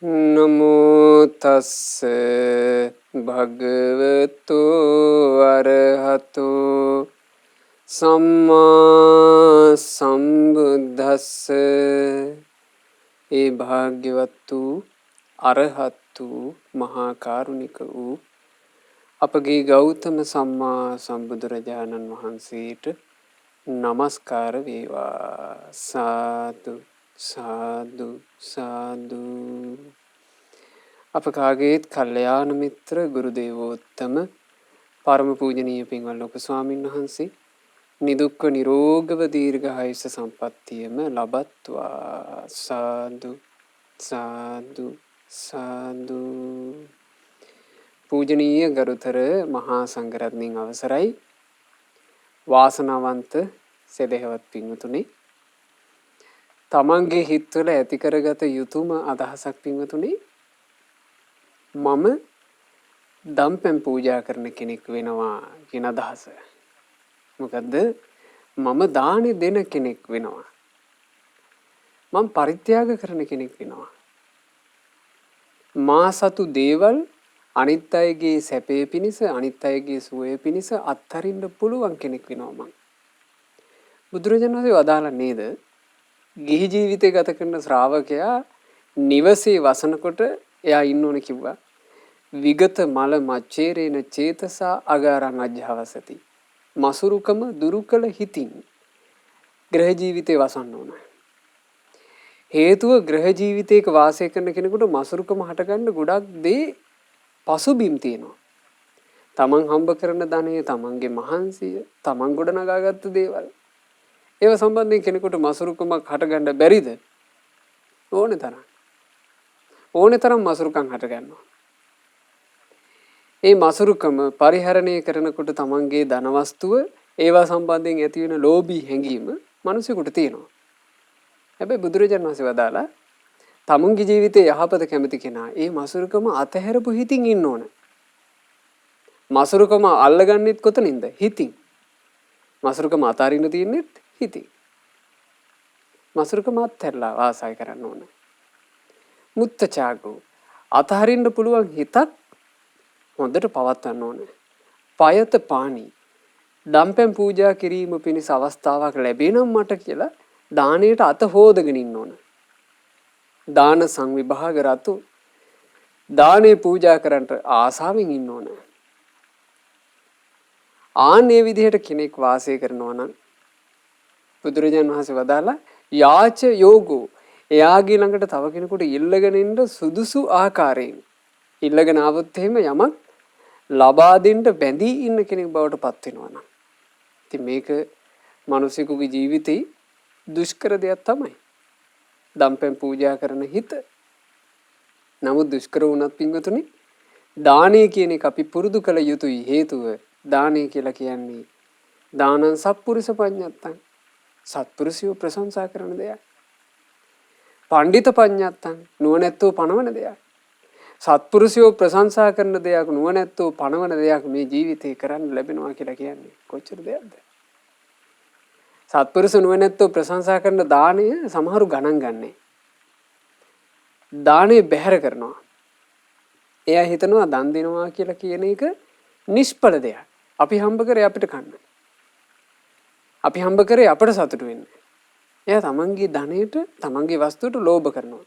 නමෝ තස්ස භගවතු අරහතු සම්මා සම්බුද්දස්ස. ඒ භාග්‍යවත් වූ අරහත් වූ මහා කරුණික වූ අපගේ ගෞතම සම්මා සම්බුදුරජාණන් වහන්සේට නමස්කාර වේවා. සාදු සාදු සාදු. අප කාගේත් කල්යාණ මිත්‍ර ගුරු දේවෝත්තම පරම පූජනීය පින්වත් ලොකු ස්වාමීන් වහන්සේ නිදුක්ඛ නිරෝගව දීර්ඝායුෂ සම්පන්නියම ලබත්වා. සාදු සාදු සාදු. පූජනීය ගරුතර මහා සංඝරත්නයන් අවසරයි. වාසනාවන්ත සදහවත් පින්වතුනි, තමන්ගේ හිත්වල ඇති කරගත යුතුම අදහසක් පින්වතුනි, මම දම්පැන් පූජා කරන කෙනෙක් වෙනවා කියන අදහස. මොකද්ද? මම දානි දෙන කෙනෙක් වෙනවා. මම පරිත්‍යාග කරන කෙනෙක් වෙනවා. මා සතු දේවල් අනිත් අයගේ සැපේ පිණිස, අනිත් අයගේ සුවය පිණිස අත්හරින්න පුළුවන් කෙනෙක් වෙනවා මම. බුදුරජාණන් වහන්සේ වදාළා නේද? ගිහි ජීවිතය ගත කරන ශ්‍රාවකයා නිවසේ වසනකොට එයා ඉන්න ඕන කිව්වා. විගත මල මච්චේරේන චේතසා අගාරං අජ්ජවසති. මසුරුකම දුරු කළ හිතින් ග්‍රහ ජීවිතේ වසන්න ඕන. හේතුව ග්‍රහ ජීවිතයක වාසය කරන කෙනෙකුට මසුරුකම හටගන්න ගොඩක් දේ පසුබිම් තියෙනවා. තමන් හම්බ කරන ධනය, තමන්ගේ මහන්සිය, තමන් ගොඩනගාගත්තු දේවල්, ඒව සම්බන්ධයෙන් කෙනෙකුට මසුරුකමක් හටගන්න බැරිද? ඕනේ තරම් මසුරුකම් හටගන්නවා. ඒ මසුරුකම පරිහරණය කරනකොට තමන්ගේ ධනවස්තුව ඒවා සම්බන්ධයෙන් ඇති වෙන ලෝභී හැඟීම මිනිසෙකුට තියෙනවා. හැබැයි බුදුරජාණන් වහන්සේ වදාලා තමුන්ගේ ජීවිතේ යහපත කැමති කෙනා ඒ මසුරුකම අතහැරපු හිතින් ඉන්න ඕන. මසුරුකම අල්ලගන්නෙත් කොතනින්ද? හිතින්. මසුරුකම අතාරින්න තියෙන්නෙත් හිතින්. මසුරුකම අත්හැරලා වාසය කරන්න ඕන. මුත්තචාගෝ, අතහරින්න පුළුවන් හිතක් හොඳට පවත්වන්න ඕන. පයත පානි, දම්පැන් පූජා කිරීම පිණිස අවස්ථාවක් ලැබෙනම් මට කියලා දානයට අත හොදගෙන ඉන්න ඕන. දාන සංවිභාග රතු, දානේ පූජා කරන්නට ආසාවෙන් ඉන්න ඕන. ආන්නේ විදිහට කෙනෙක් වාසය කරනවා නම් බුදුරජාණන් වහන්සේ වදාලා යාච යෝගෝ, එයාගේ ළඟට තව කෙනෙකුට ඉල්ලගෙන ඉන්න සුදුසු ආකාරයෙන් ඉල්ලගෙන ආවොත් එහෙම යමක් ලබා දෙන්න බැඳී ඉන්න කෙනෙක් බවට පත් වෙනවා නම්, ඉතින් මේක මිනිසෙකුගේ ජීවිතේ දුෂ්කර දෙයක් තමයි. දම්පැන් පූජා කරන හිත. නමුත් දුෂ්කර වුණත් පින්වතුනි, දානය කියන එක අපි පුරුදු කළ යුතුයි. හේතුව දානය කියලා කියන්නේ දානං සත්පුරුෂ පඤ්ඤත්තං, සත්පුරුෂයෝ ප්‍රශංසා කරන දෙයක්. පණ්ඩිත පඤ්ඤත්තං, නුවණැත්තෝ පණවන දෙයක්. සත්පුරුෂයෝ ප්‍රශංසා කරන දෙයක්, නුවණැත්තෝ පණවන දෙයක් මේ ජීවිතේ කරන්න ලැබෙනවා කියලා කියන්නේ කොච්චර දෙයක්ද? සත්පුරුෂ නුවණැත්තෝ ප්‍රශංසා කරන දාණය සමහරු ගණන් ගන්නෑ. දාණය බැහැර කරනවා. එයා හිතනවා දන් දෙනවා කියලා කියන එක නිෂ්ඵල දෙයක්. අපි හම්බ කරේ අපිට කන්න. අපි හම්බ කරේ අපට සතුටු වෙන්න. එයා තමන්ගේ ධනයට, තමන්ගේ වස්තුවට ලෝභ කරනවා.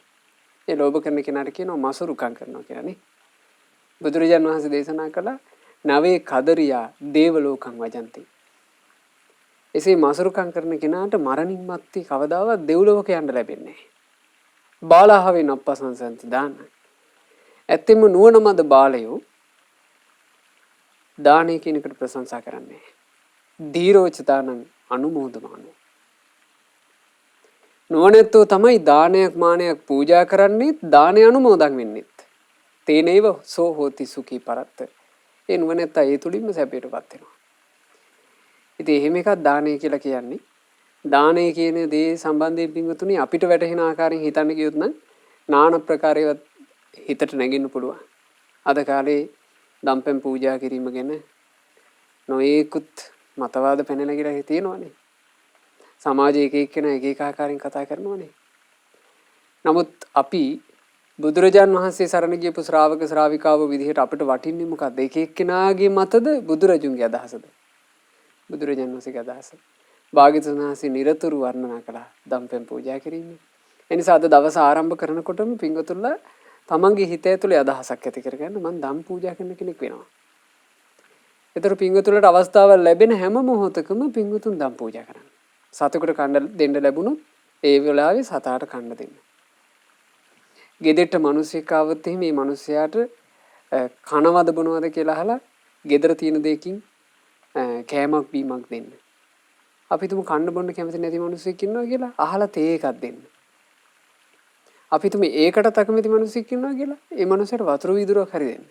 ඒ ලෝභ කරන කෙනාට කියනවා මසුරුකම් කරනවා කියලා නේ. බුදුරජාණන් වහන්සේ දේශනා කළා නවේ කදරියා දේවලෝකං වජන්ති. එසේ මසුරුකම් කරන කෙනාට මරණින් මත්තේ කවදාවත් දෙව්ලොවක යන්න ලැබෙන්නේ නැහැ. බාලාහවෙන් අප්පසංසන්ති දාන. ඇත්තෙම නුවණමද බාලයෝ දානය කියන එකට ප්‍රශංසා කරන්නේ. දීරෝචතානං අනුමෝදමානෝ. නුවණැත්තෝ තමයි දානයක් මානයක් පූජා කරන්නේ, දානය අනුමෝදන් වෙන්නේත්. තේනේව සෝ හෝති සුඛී පරත්ත. ඒ නුවණැත්තා ඒ තුලින්ම සැපයටපත් වෙනවා. ඉතින් එහෙම එකක් දානය කියලා කියන්නේ. දානය කියන දේ සම්බන්ධයෙන් පින්වතුනි අපිට වැටහෙන ආකාරයෙන් හිතන්න ගියොත් නම් නාන ප්‍රකාරයවත් හිතට නැගෙන්න පුළුවන්. අද කාලේ දම්පැන් පූජා කිරීම ගැන නොයෙකුත් මතවාද පැනලා කියලා තියෙනවානේ. සමාජයේ එක එක්කෙනා එක එක ආකාරයෙන් කතා කරනවානේ. නමුත් අපි බුදුරජාන් වහන්සේ සරණ ගියපු ශ්‍රාවක ශ්‍රාවිකාව විදිහට අපිට වටින්නේ මොකක්ද? එක එක්කෙනාගේ මතද බුදුරජුන්ගේ අදහසද? බුදුරජාන් වහන්සේගේ අදහස. භාග්‍යවතුන් වහන්සේ නිරතුරු වර්ණනා කළා දම්පැන් පූජා කිරීම. ඒ නිසා අද දවස ආරම්භ කරනකොටම පින්වතුන්ලා තමන්ගේ හිත ඇතුලේ අදහසක් ඇති කරගන්න මම දම් පූජා කරන කෙනෙක් වෙනවා. ඒතර පින්වතුන්ලට අවස්ථාවක් ලැබෙන හැම මොහොතකම පින්වතුන් දම් පූජා කරන්න. සතෙකුට කන්න දෙන්න ලැබුණොත් ඒ වෙලාවේ සතාට කන්න දෙන්න. ගෙදරට මිනිස්සෙක් ආවොත් එහෙනම් මේ මිනිස්සයාට කනවද බොනවද කියලා අහලා ගෙදර තියෙන දෙයකින් කෑමක් බීමක් දෙන්න. අපි තුමු කන්න බොන්න කැමති නැති මිනිස්සෙක් ඉන්නවා කියලා අහලා තේ එකක් දෙන්න. අපි තුමු ඒකට අකමැති මිනිස්සෙක් ඉන්නවා කියලා ඒ මිනිස්සට වතුර වීදුරුවක් හරි දෙන්න.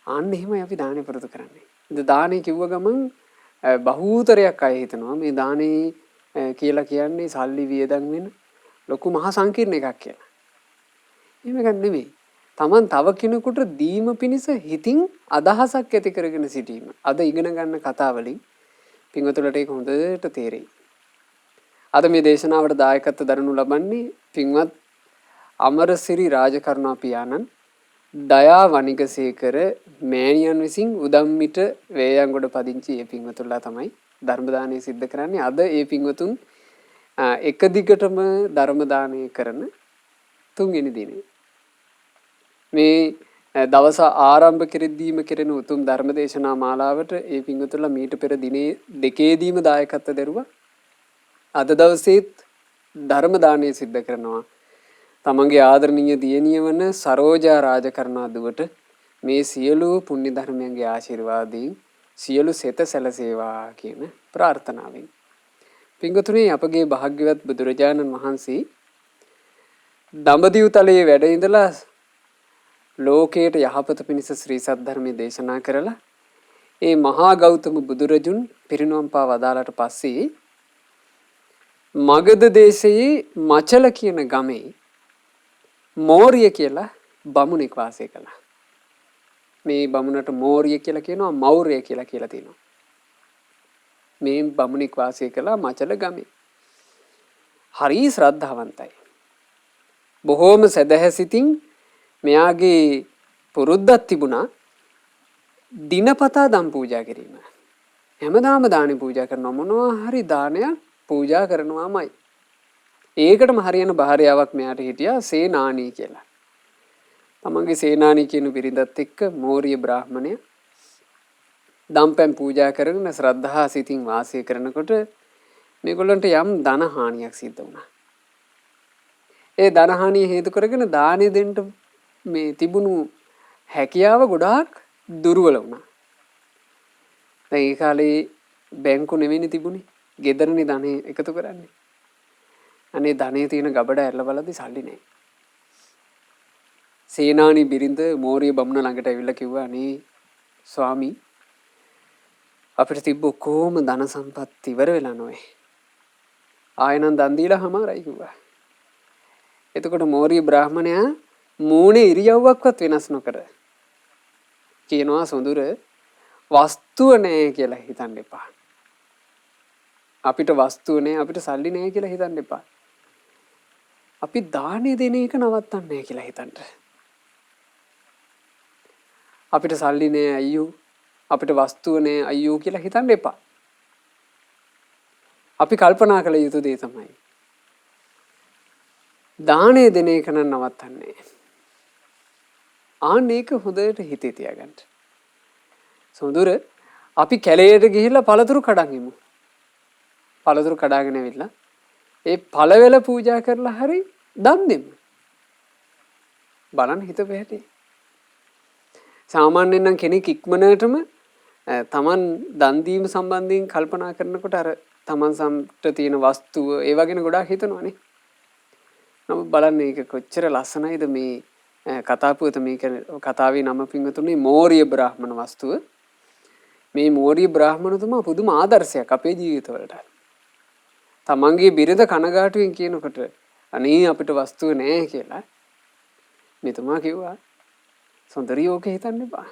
අන්න එහෙමයි අපි දානේ පුරුදු කරන්නේ. ඉතින් දානේ කිව්ව ගමන් බහූතරයක් අය හිතනවා මේ දානේ කියලා කියන්නේ සල්ලි වියදම් වෙන ලොකු මහා සංකීර්ණ එකක් කියලා. එහෙම එකක් නෙමෙයි. Taman තව කෙනෙකුට දීම පිණිස හිතින් අදහසක් ඇති කරගෙන සිටීම. අද ඉගෙන ගන්න කතාවලින් පින්වතුන්ට ඒක හොඳට තේරෙයි. අද මේ දේශනාවට දායකත්ව දරනු ලබන්නේ පින්වත් අමරසිරි රාජකරුණා පියාණන් දයා වනිගසේකර මෑණියන් විසින් උදම්මිට වේයන්ගොඩ පදිංචි ඒ පින්වතුන්ලා තමයි ධර්ම දානය සිද්ධ කරන්නේ. අද ඒ පින්වතුන් එක දිගටම ධර්ම දානය කරන තුන්වෙනි දිනේ. මේ දවස ආරම්භ කෙරෙද්දීම කෙරෙන උතුම් ධර්ම දේශනා මාලාවට ඒ පින්වතුන්ලා මීට පෙර දිනේ දෙකේදීම දායකත්ව දරුවා. අද දවසේත් ධර්ම දානය සිද්ධ කරනවා. තමන්ගේ ආදරණීය දියණිය වන සරෝජා රාජකරුණා දුවට මේ සියලු පුණ්‍ය ධර්මයන්ගේ ආශිර්වාදයෙන් සියලු සෙත සැලසේවා කියන ප්‍රාර්ථනාවෙන්. පින්වතුනි අපගේ භාග්‍යවත් බුදුරජාණන් වහන්සේ දඹදිව් තලයේ වැඩ ඉඳලා ලෝකයට යහපත පිණිස ශ්‍රී සද්ධර්මයේ දේශනා කරලා ඒ මහා ගෞතම බුදුරජුන් පිරිනුවම් පා වදාළට පස්සේ මගධ දේශයේ මචල කියන ගමේ මෝරිය කියලා බමුණෙක් වාසය කළා. මේ බමුණට මෝරිය කියලා කියනවා මෞර්ය කියලා තියෙනවා. මේ බමුණෙක් වාසය කළා මචල ගමේ. හරි ශ්‍රද්ධාවන්තයි. බොහෝම සදහැසිතින් මෙයාගේ පුරුද්දක් තිබුණා දිනපතා දම් පූජා කිරීම. හැමදාම දානි පූජා කරනවා මොනවා හරි දානයක් පූජා කරනවාමයි. ඒකටම හරියන භාර්යාවක් මෙයාට හිටියා සේනානී කියලා. තමන්ගේ සේනානී කියන බිරිඳත් එක්ක මෝරිය බ්‍රාහ්මණය දම්පැන් පූජා කරගෙන ශ්‍රද්ධා සිතින් වාසය කරනකොට මේගොල්ලන්ට යම් ධන හානියක් සිද්ධ වුණා. ඒ ධන හානිය හේතු කරගෙන දානෙ දෙන්න මේ තිබුණු හැකියාව ගොඩාක් දුර්වල වුණා. දැන් ඒ කාලේ බැංකු නෙවෙයි තිබුණේ. ගෙදරනේ ධනෙ එකතු කරන්නේ. අනේ ධනෙ තියෙන ගබඩ ඇරලා බලද්දි සල්ලි නැහැ. සේනානි බිරිඳ මෝරිය බමුණ ළඟට ඇවිල්ලා කිව්වා අනේ ස්වාමී අපිට තිබ්බ කොහොම ධන සම්පත් ඉවර වෙලා නොවේ. ආයෙනම් දන් දීලා හමාරයි කිව්වා. එතකොට මෝරිය බ්‍රාහ්මණයා මූණේ ඉරියව්වක්වත් වෙනස් නොකර කියනවා සොඳුර වස්තුව නැහැ කියලා හිතන්න එපා. අපිට වස්තුව නැහැ අපිට සල්ලි නැහැ කියලා හිතන්න එපා. අපි දානේ දෙන එක නවත්තන්නේ නැහැ කියලා හිතන්න. අපිට සල්ලි නැහැ අයියෝ අපිට වස්තුව නැහැ අයියෝ කියලා හිතන්න එපා. අපි කල්පනා කළ යුතු දේ තමයි දානේ දෙන එක නවත්තන්නේ. ආන්න ඒක හොඳට හිතේ තියාගන්න. සොඳුර අපි කැලේට ගිහිල්ලා පළතුරු කඩන් ඉමු. පළතුරු කඩාගෙන ඇවිල්ලා ඒ පළවෙල පූජා කරලා හරි දන් දෙමු. බලන්න හිත පැහැටි. සාමාන්‍යයෙන් නම් කෙනෙක් ඉක්මනටම තමන් දන් දීම සම්බන්ධයෙන් කල්පනා කරනකොට අර තමන් සම්ට තියෙන වස්තුව ඒ වගේන ගොඩාක් හිතනවනේ. නමුත් බලන්න ඒක කොච්චර ලස්සනයිද මේ කතාපුවත මේක කතාවේ නම පින්වතුනි මෝරිය බ්‍රාහ්මණ වස්තුව. මේ මෝරිය බ්‍රාහ්මණතුමා පුදුම ආදර්ශයක් අපේ ජීවිතවලට. තමන්ගේ බිරිඳ කනගාටුවෙන් කියනකොට අනේ අපිට වස්තුව නැහැ කියලා මෙතුමා කිව්වා සොඳරියෝක හිතන්න එපා.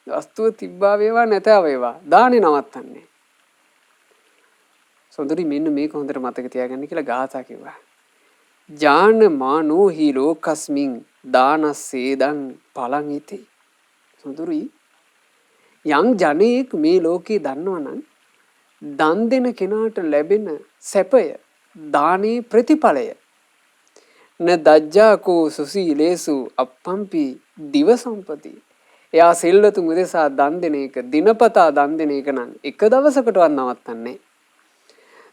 වස්තුව තිබ්බා වේවා නැතව වේවා දානේ නවත්තන්නේ. සොඳරි මෙන්න මේක හොඳට මතක තියාගන්න කියලා ගාථා කිව්වා. ජාන මානෝ හි ලෝකස්මින් දානස්සේදං පලං ඉති. සොඳුරුයි යම් ජනයෙක් මේ ලෝකේ දන්නවනම් දන් දෙන කෙනාට ලැබෙන සැපය දානේ ප්‍රතිඵලය න දජ්ජාකෝ සුසීලේසු අප්පම්පි දිව සම්පති. එයා සිල්වතුන් උදෙසා දන් දෙන එක දිනපතා දන් දෙන එක නම් එක දවසකටවත් නවත්තන්නේ.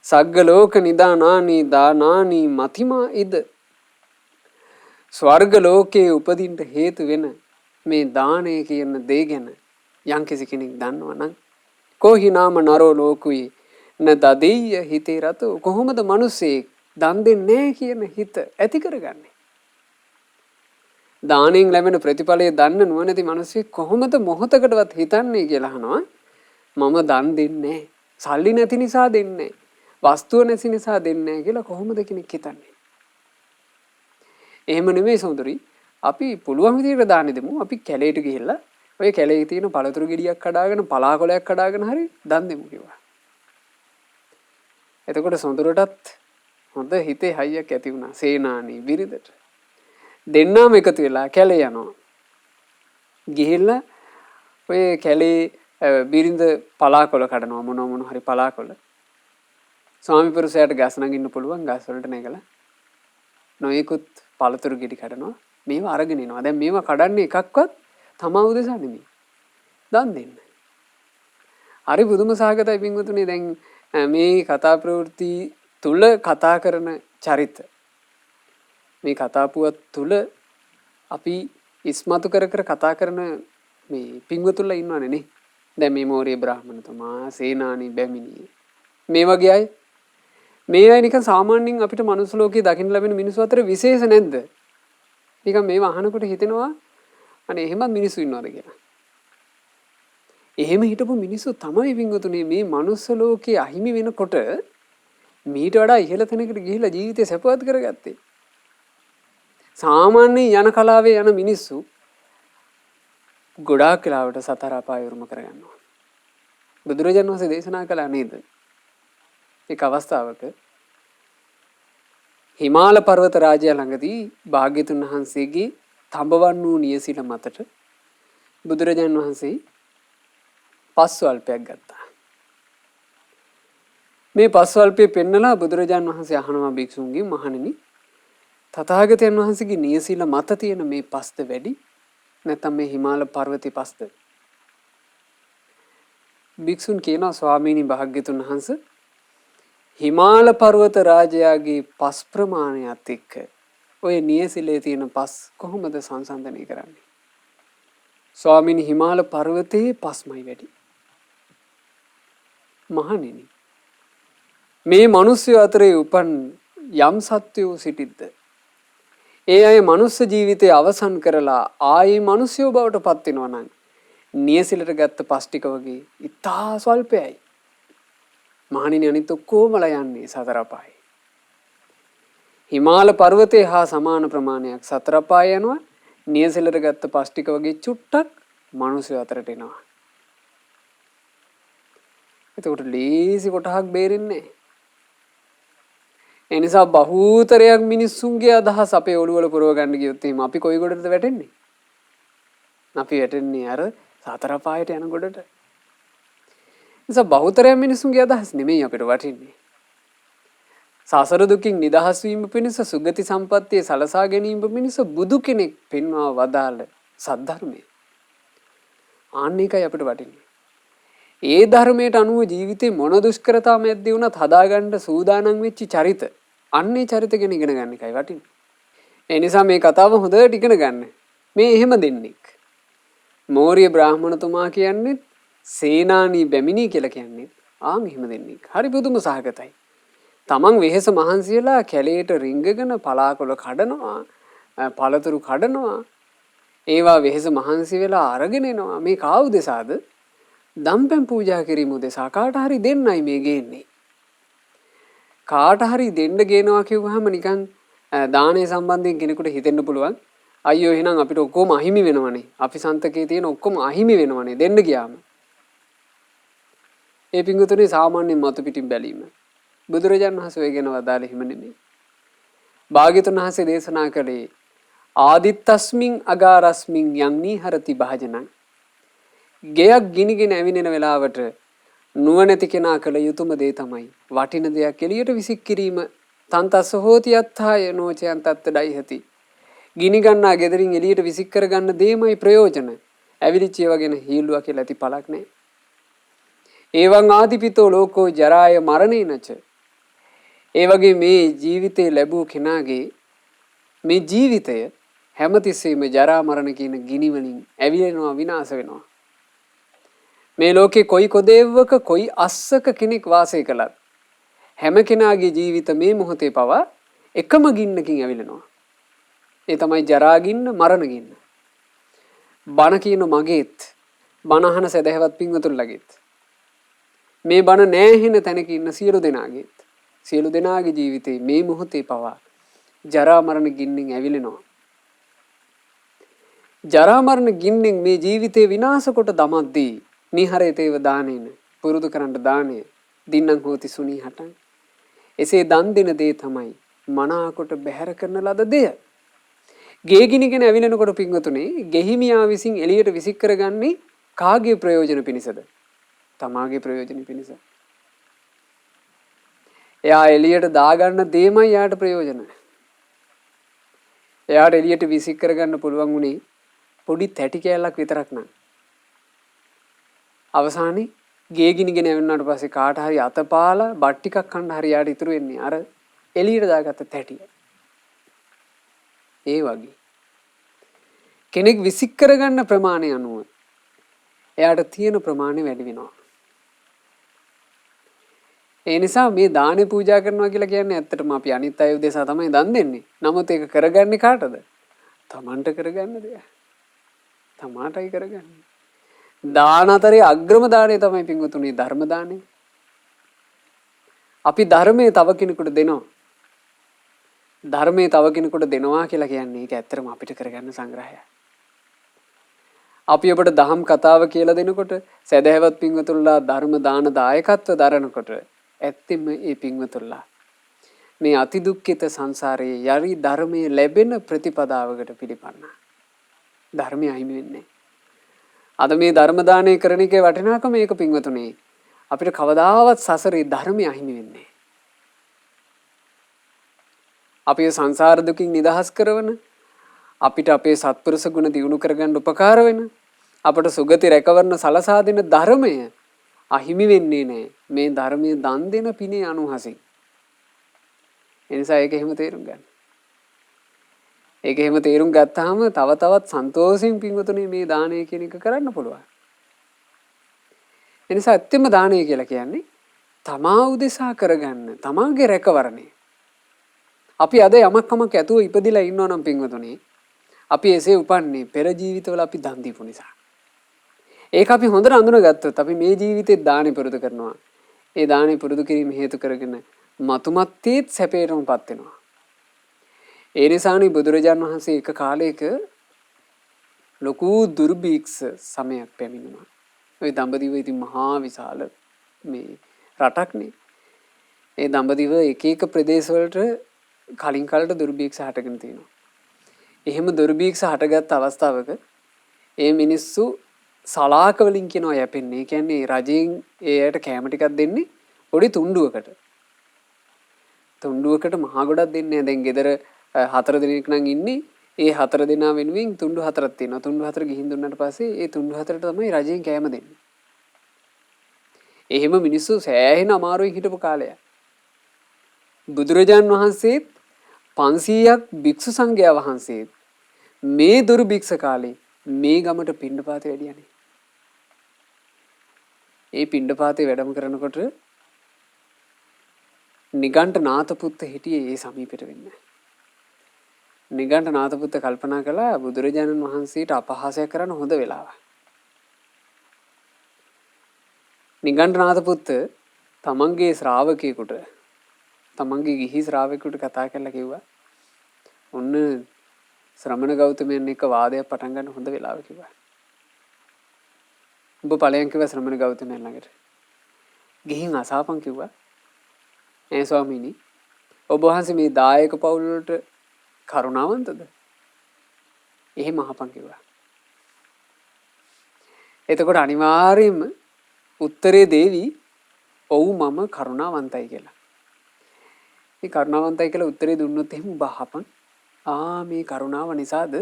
සග්ග ලෝක නිදානානි දානානි මතිමා ඉද. ස්වර්ග ලෝකයේ උපදින්න හේතු වෙන මේ දානය කියන දේ ගැන යම්කිසි කෙනෙක් දන්නවනම් කොහි නාම නරෝ ලෝකුයි න දදෙය්‍ය හිතේ රතෝ කොහොමද මිනිස්සෙක් දන් දෙන්නේ නැහැ කියන හිත ඇති කරගන්නේ? දානෙන් ලැබෙන ප්‍රතිඵලය දන්න නුවණැති මිනිස්සෙක් කොහොමද මොහොතකටවත් හිතන්නේ කියලා අහනවා. මම දන් දෙන්නේ නැහැ. සල්ලි නැති නිසා දෙන්නේ නැහැ. වස්තුව නැති නිසා දෙන්නේ නැහැ කියලා කොහොමද කෙනෙක් හිතන්නේ? එහෙම නෙමෙයි සොඳුරි. අපි පුළුවන් විදිහට දානෙ දෙමු. අපි කැලේට ගිහිල්ලා ඔය කැලේ තියෙන පළතුරු ගෙඩියක් කඩාගෙන පලාකොලයක් කඩාගෙන හරි දන් දෙමු කිව්වා. එතකොට සොඳුරටත් හොඳ හිතේ හයියක් ඇති වුණා. සේනානි බිරිඳට දෙන්නාම එකතු වෙලා කැලේ යනවා. ගිහිල්ලා ඔය කැලේ බිරිඳ පලාකොල කඩනවා මොන හරි පලාකොල. ස්වාමි පුරුෂයාට ගස් නගින්න පුළුවන් ගස් වලට නැගලා නොයෙකුත් පළතුරු ගෙඩි කඩනවා. මේවා අරගෙන එනවා. දැන් මේවා කඩන්නේ එකක්වත් තමා උදෙසා නෙමෙයි. දන් දෙන්න. හරි බුදුම සහගතයි පින්වතුනි. දැන් මේ කතා ප්‍රවෘත්ති තුල කතා කරන චරිත මේ කතා පුවත් තුල අපි ඉස්මතු කර කතා කරන මේ පින්වතුන්ලා ඉන්නවනේ නේ. දැන් මේ මෝරිය බ්‍රාහ්මණතුමා, සේනානි බැමිණිය මේ වගේ අය මේ අය නිකන් සාමාන්‍යයෙන් අපිට මනුස්ස ලෝකයේ දකින්න ලැබෙන මිනිස්සු අතර විශේෂ නැද්ද? නිකන් මේවා අහනකොට හිතෙනවා අනේ එහෙමත් මිනිස්සු ඉන්නවද කියලා. එහෙම හිටපු මිනිස්සු තමයි පින්වතුනි මේ මනුස්ස ලෝකයේ අහිමි වෙනකොට මීට වඩා ඉහළ තැනකට ගිහිලා ජීවිතය සැපවත් කරගත්තේ. සාමාන්‍ය යන කලාවේ යන මිනිස්සු ගොඩාක් කාලවට සතර අපාය උරුම කරගන්නවා. බුදුරජාණන් වහන්සේ දේශනා කළා නේද? එක් අවස්ථාවක හිමාල පර්වත රාජ්‍ය ළඟදී භාග්‍යතුන් වහන්සේගේ තඹවන් වූ නියසිල මතට බුදුරජාණන් වහන්සේ පස් වල්පයක් ගත්තා. මේ පස් වල්පේ පෙන්නලා බුදුරජාණන් වහන්සේ අහනවා භික්ෂුන්ගෙන් මහණෙනි තථාගතයන් වහන්සේගේ නියසිල මත තියෙන මේ පස්ත වැඩි නැත්නම් මේ හිමාල පර්වතේ පස්ත? භික්ෂුන් කියනවා ස්වාමීනි භාග්‍යතුන් වහන්සේ හිමාල පර්වත රාජයාගේ පස් ප්‍රමාණයත් එක්ක ඔය නියසිලේ තියෙන පස් කොහොමද සංසන්දනය කරන්නේ? ස්වාමීනි හිමාල පර්වතයේ පස්මයි වැඩි. මහණෙනි මේ මිනිස්සු අතරේ උපන් යම් සත්වයෝ සිටිද්ද ඒ අය මනුස්ස ජීවිතය අවසන් කරලා ආයේ මිනිස්සුયો බවට පත් වෙනවා නම් නියසිලට ගත්ත පස් ටික වගේ ඉතා ස්වල්පයයි. මහණෙනි අනිත් ඔක්කොමලා යන්නේ සතර අපායේ. හිමාල පර්වතේ හා සමාන ප්‍රමාණයක් සතර අපායේ යනවා. නියසිලට ගත්ත පස් ටික වගේ චුට්ටක් මිනිස්සු අතරට එනවා. එතකොට ලේසි කොටහක් බේරෙන්නේ නැහැ. ඒ නිසා බහූතරයක් මිනිස්සුන්ගේ අදහස් අපේ ඔළුව වල පුරව ගන්න ගියොත් එහෙම අපි කොයි ගොඩටද වැටෙන්නේ? අපි වැටෙන්නේ අර සතර පායට යන ගොඩට. නිසා බහූතරයක් මිනිස්සුන්ගේ අදහස් නෙමෙයි අපිට වටින්නේ. සසර දුකින් නිදහස් වීම පිණිස සුගති සම්පත්තිය සලසා ගැනීම පිණිස බුදු කෙනෙක් පෙන්වා වදාළ සද්ධර්මය. ආන්න එකයි අපිට වටින්නේ. ඒ ධර්මයට අනුව ජීවිතේ මොන දුෂ්කරතා මැද්දේ වුණත් හදාගන්න සූදානම් වෙච්ච චරිත. අන්නේ චරිත ගැන ඉගෙන ගන්න එකයි වටින්නේ. ඒ නිසා මේ කතාව හොඳට ඉගෙන ගන්න. මේ එහෙම දෙන්නෙක්. මෝරිය බ්‍රාහ්මණතුමා කියන්නේ සේනානි බැමිණි කියලා කියන්නේ. ආන් එහෙම දෙන්නෙක්. හරි පුදුම සහගතයි. තමන් වෙහෙස මහන්සියලා කැලේට රිංගගෙන පලාකොළ කඩනවා, පළතුරු කඩනවා. ඒවා වෙහෙස මහන්සි වෙලා අරගෙන එනවා. මේ කාව උදෙසාද? දම්පැන් පූජා කිරීම උදෙසා කාට හරි දෙන්නයි මේ ගේන්නේ. කාට හරි දෙන්න ගේනවා කිව්වහම නිකන් දානය සම්බන්ධයෙන් කෙනෙකුට හිතෙන්න පුළුවන් අයියෝ එහෙනම් අපිට ඔක්කොම අහිමි වෙනවනේ. අපි සන්තකේ තියෙන ඔක්කොම අහිමි වෙනවනේ දෙන්න ගියාම. ඒ පිංගුතුනේ සාමාන්‍ය මතු පිටින් බැලීම. බුදුරජාණන් වහන්සේ ඔය ගැන වදාළේ හිම නෙමෙයි. භාග්‍යතුන් වහන්සේ දේශනා කළේ ආදිත්තස්මින් අගාරස්මින් යන්නී හරති භාජනං. ගෙයක් ගිනිගෙන ඇවිනෙන වෙලාවට නුවණැති කෙනා කළ යුතුම දේ තමයි වටින දෙයක් එළියට විසික් කිරීම. තන්තස්ස හෝති අත්ථාය නොචයන් තත්ත ඩයිහති. ගිනි ගන්නා ගෙදරින් එළියට විසික් කරගන්න දෙයමයි ප්‍රයෝජන. ඇවිලිච්ච ඒවා ගැන හීලුවා කියලා ඇති පළක් නැහැ. ඒවං ආදිපිතෝ ලෝකෝ ජරාය මරණේනච. ඒ වගේ මේ ජීවිතේ ලැබූ කෙනාගේ මේ ජීවිතය හැමතිස්සෙම ජරා මරණ කියන ගිනි වලින් ඇවිලෙනවා විනාශ වෙනවා. මේ ලෝකේ කොයි කොදේවක කොයි අස්සක කෙනෙක් වාසය කළත් හැම කෙනාගේ ජීවිත මේ මොහොතේ පවා එකම ගින්නකින් ඇවිලෙනවා. ඒ තමයි ජරා ගින්න, මරණ ගින්න. බණ කියන මගේත්, බණ අහන සදහැවත් පින්වතුන්ලගේත්, මේ බණ නැහැ තැනක ඉන්න සියලු දෙනාගේත්, සියලු දෙනාගේ ජීවිතේ මේ මොහොතේ පවා ජරා මරණ ගින්නෙන් ඇවිලෙනවා. ජරා මරණ ගින්නෙන් මේ ජීවිතේ විනාශ කොට දමද්දී නිහරේතේව දානේන පුරුදු කරන්න දාණය දින්නම් හෝති සුනීහටං. එසේ දන් දෙන දේ තමයි මනාකොට බැහැර කරන ලද දෙය. ගේ ගිනිගෙන ඇවිලෙනකොට පින්වතුනේ ගෙහිමියා විසින් එළියට විසික් කරගන්නේ කාගේ ප්‍රයෝජන පිණිසද? තමාගේ ප්‍රයෝජන පිණිස. එයා එළියට දාගන්න දෙයමයි යාට ප්‍රයෝජන. එයාට එළියට විසික් කරගන්න පුළුවන් උනේ පොඩි තැටි කෑල්ලක් විතරක් නං. අවසානයේ ගේ ගිනිගෙන ඇවිල්නාට පස්සේ කාට හරි අතපාලා බත් ටිකක් කන්න හරි යාට ඉතුරු වෙන්නේ අර එළියට දාගත්ත තැටිය. ඒ වගේ කෙනෙක් විසික් කරගන්න ප්‍රමාණය අනුව එයාට තියෙන ප්‍රමාණය වැඩි වෙනවා. ඒ නිසා මේ දානේ පූජා කරනවා කියලා කියන්නේ ඇත්තටම අපි අනිත් අය උදෙසා තමයි දන් දෙන්නේ. නමුත් ඒක කරගන්නේ කාටද? තමන්ට කරගන්න දෙයක්. තමාටයි කරගන්නේ. දාන අතරේ අග්‍රම දාණය තමයි පින්වතුනි ධර්ම දාණය. අපි ධර්මයේ තව කෙනෙකුට දෙනවා. ධර්මයේ තව කෙනෙකුට දෙනවා කියලා කියන්නේ ඒක ඇත්තටම අපිට කරගන්න සංග්‍රහයක්. අපි ඔබට දහම් කතාව කියලා දෙනකොට සදහැවත් පින්වතුන්ලා ධර්ම දාන දායකත්ව දරනකොට ඇත්තෙම ඒ පින්වතුන්ලා මේ අති දුක්ඛිත සංසාරයේ යරි ධර්මයේ ලැබෙන ප්‍රතිපදාවකට පිළිපන්නා. ධර්මය අහිමි වෙන්නේ. අද මේ ධර්ම දානය කරන එකේ වටිනාකම මේක පින්වතුනේ අපිට කවදාවත් සසරේ ධර්මය අහිමි වෙන්නේ. අපි සංසාර දුකින් නිදහස් කරවන, අපිට අපේ සත්පුරුෂ ගුණ දියුණු කරගන්න උපකාර වෙන, අපට සුගති රැකවරණ සලසා දෙන ධර්මය අහිමි වෙන්නේ නැහැ. මේ ධර්මයේ දන් දෙන පිනේ අනුහසින්. ඒ නිසා ඒක එහෙම තේරුම් ගන්න. ඒක එහෙම තේරුම් ගත්තාම තව තවත් සන්තෝෂයෙන් පින්වතුනි මේ දානය කියන එක කරන්න පුළුවන්. ඒ නිසා ඇත්තම දානය කියලා කියන්නේ තමා උදෙසා කරගන්න, තමාගේ රැකවරණය. අපි අද යමක් ඇතුව ඉපදිලා ඉන්නවා නම් පින්වතුනි, අපි එසේ උපන්නේ පෙර ජීවිතවල අපි දන් දීපු නිසා. ඒක අපි හොඳට අඳුනගත්තොත් අපි මේ ජීවිතේ දානි පුරුදු කරනවා. ඒ දානි පුරුදු කිරීම හේතු කරගෙන මතුමත්තේත් සැපේටමපත් වෙනවා. ඒ නිසානේ බුදුරජාන් වහන්සේ එක කාලයක ලොකු දුර්භික්ෂ සමයක් පැමිණුණා. ওই දඹදිව ඉතින් මහා විශාල මේ රටක්නේ. ඒ දඹදිව එක එක ප්‍රදේශවලට කලින් කාලට දුර්භික්ෂ හටගෙන තියෙනවා. එහෙම දුර්භික්ෂ හටගත් අවස්ථාවක ඒ මිනිස්සු සලාක වලින් කියනවා යැපෙන්නේ. ඒ කියන්නේ රජයෙන් ඒයට කැම ටිකක් දෙන්නේ පොඩි තුණ්ඩුවකට. තුණ්ඩුවකට මහා ගොඩක් දෙන්නේ නැහැ. දැන් ගෙදර 4 දිනක් නම් ඉන්නේ. ඒ 4 දෙනා වෙනුවෙන් තුණ්ඩු 4ක් තියෙනවා. තුණ්ඩු 4 ගිහින් දුන්නාට පස්සේ ඒ තුණ්ඩු 4ට තමයි රජයෙන් කැම දෙන්නේ. එහෙම මිනිස්සු සෑහෙන අමාරුවෙන් හිටපු කාලයක්. බුදුරජාන් වහන්සේත් 500ක් භික්ෂු සංඝයා වහන්සේත් මේ දුර්භික්ෂ කාලේ මේ ගමට පිණ්ඩපාතේ වැඩියනේ. ඒ පිණ්ඩපාතේ වැඩම කරනකොට නිගණ්ඨ නාථපුත්ත හිටියේ ඒ සමීපෙට වෙන්නේ. නිගණ්ඨ නාථපුත්ත කල්පනා කළා බුදුරජාණන් වහන්සේට අපහාසයක් කරන්න හොඳ වෙලාවක්. නිගණ්ඨ නාථපුත්ත තමන්ගේ ශ්‍රාවකයෙකුට, තමන්ගේ ගිහි ශ්‍රාවකයෙකුට කතා කරලා කිව්වා ඔන්න ශ්‍රමණ ගෞතමයන් එක්ක වාදයක් පටන් ගන්න හොඳ වෙලාව කිව්වා. ඔබ ඵලයන් කිව්වා ශ්‍රමණ ගෞතමයන් ළඟට. ගිහින් අසාපන් කිව්වා. "ඒ ස්වාමීනි ඔබ වහන්සේ මේ දායක පවුල් වලට කරුණාවන්තද? එහෙම අහපන් කිව්වා. එතකොට අනිවාර්යයෙන්ම උත්තරේ දෙවි ඔව් මම කරුණාවන්තයි කියලා. මේ කරුණාවන්තයි කියලා උත්තරේ දුන්නොත් එහෙම ඔබ අහපන්. මේ කරුණාව නිසාද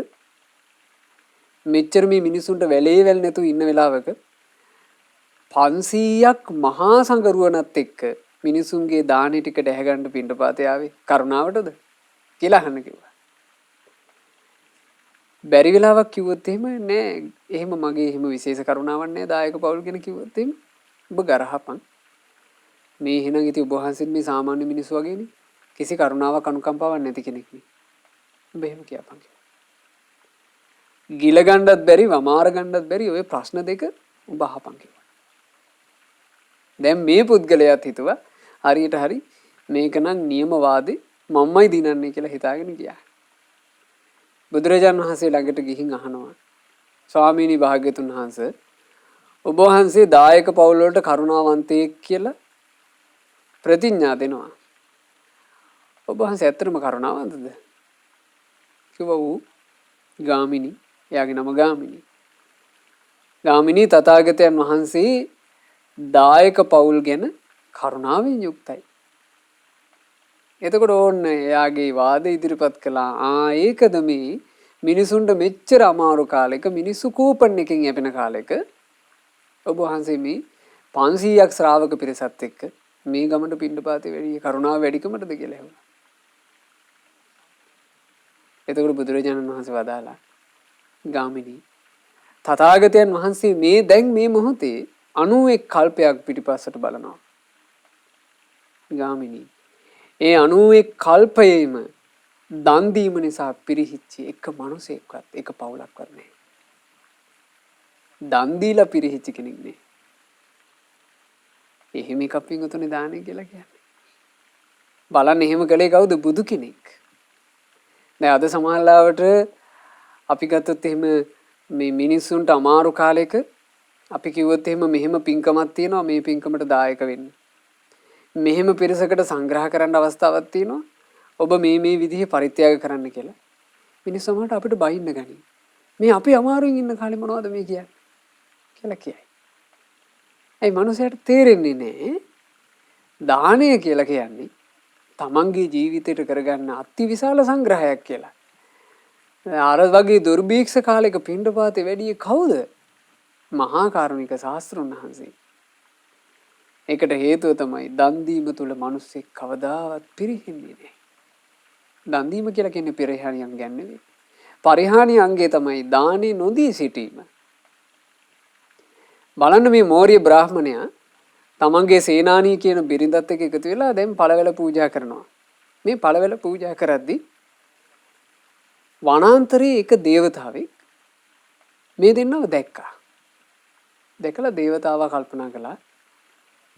මෙච්චර මේ මිනිසුන්ට වැලේ වැල් නැතුව ඉන්න වෙලාවක 500ක් මහා සංගරුවනත් එක්ක මිනිසුන්ගේ දානි ටික දැහැගන්න පිටපාතේ ආවේ කරුණාවටද කියලා අහන්න කිව්වා. බැරි වෙලාවක් කිව්වොත් එහෙම නෑ එහෙම මගේ එහෙම විශේෂ කරුණාවක් නෑ දායක පවුල් ගැන කිව්වොත් එහෙම ඔබ ගරහපන්. මේ එහෙනම් ඉතින් ඔබ වහන්සේත් මේ සාමාන්‍ය මිනිස්සු වගේනේ. කිසි කරුණාවක් අනුකම්පාවක් නැති කෙනෙක් නේ. ඔබ එහෙම කියපන්. ගිල ගන්නත් බැරි වමාර ගන්නත් බැරි ඔය ප්‍රශ්න දෙක ඔබ අහපන් කිව්වා. දැන් මේ පුද්ගලයාත් හිතුවා හරියට හරි මේක නම් නියමවාදී මම්මයි දිනන්නේ කියලා හිතාගෙන ගියා. බුදුරජාණන් වහන්සේ ළඟට ගිහින් අහනවා ස්වාමීනි භාග්‍යතුන් වහන්සේ ඔබ වහන්සේ දායක පවුල් වලට කරුණාවන්තයෙක් කියලා ප්‍රතිඥා දෙනවා. ඔබ වහන්සේ ඇත්තටම කරුණාවන්තද? කිව්වා ඌ ගාමිණී. එයාගේ නම ගාමිණී. ගාමිණී තථාගතයන් වහන්සේ දායක පවුල් ගැන කරුණාවෙන් යුක්තයි. එතකොට ඕන්න එයාගේ වාද ඉදිරිපත් කළා. ඒකද මේ මිනිසුන්ට මෙච්චර අමාරු කාලෙක මිනිස්සු කූපන් එකකින් යැපෙන කාලෙක ඔබ වහන්සේ මේ 500ක් ශ්‍රාවක පිරිසත් එක්ක මේ ගමට පින්නපාතේ වැඩි කරුණාව වැඩිකමටද කියලා ඇහුවා. එතකොට බුදුරජාණන් වහන්සේ වදාලා ගාමිණී තථාගතයන් වහන්සේ මේ දැන් මේ මොහොතේ 91 කල්පයක් පිටිපස්සට බලනවා. ගාමිණී ඒ 91 කල්පයේම දන් දීම නිසා පිරිහිච්ච එක මිනිසෙක්වත් එක පවුලක්වත් නැහැ. දන් දීලා පිරිහිච්ච කෙනෙක් නේ. එහෙම එකක් පින්වතුනි දානේ කියලා කියන්නේ. බලන්න එහෙම කළේ කවුද? බුදු කෙනෙක්. දැන් අද සමාජලාවට අපි ගත්තොත් එහෙම මේ මිනිස්සුන්ට අමාරු කාලෙක අපි කිව්වොත් එහෙම මෙහෙම පින්කමක් තියෙනවා මේ පින්කමට දායක වෙන්න. මෙහෙම පිරිසකට සංග්‍රහ කරන්න අවස්ථාවක් තියෙනවා. ඔබ මේ විදිහේ පරිත්‍යාග කරන්න කියලා. මිනිස්සු සමහරට අපිට බයින්න ගනි. මේ අපි අමාරුවෙන් ඉන්න කාලේ මොනවද මේ කියන්නේ? කියලා කියයි. ඒ මනුස්සයාට තේරෙන්නේ නැහැ. දානය කියලා කියන්නේ තමන්ගේ ජීවිතයට කරගන්න අතිවිශාල සංග්‍රහයක් කියලා. අර වගේ දුර්භීක්ෂ කාලයක පින්ඩපාතේ වැඩි කවුද? මහා කාරුණික ශාස්ත්‍රඥ වහන්සේ. ඒකට හේතුව තමයි දන් දීම තුල මිනිස්සෙක් කවදාවත් පිරිහෙන්නේ නැහැ. දන් දීම කියලා කියන්නේ පරිහානියක් ගැන නෙවෙයි. පරිහානිය අංගය තමයි දානේ නොදී සිටීම. බලන්න මේ මෝරිය බ්‍රාහ්මණයා තමන්ගේ සේනානී කියන බිරිඳත් එක්ක එකතු වෙලා දැන් පළවැල පූජා කරනවා. මේ පළවැල පූජා කරද්දී වනාන්තරයේ එක දේවතාවෙක් මේ දෙන්නව දැක්කා. දැකලා දේවතාවා කල්පනා කළා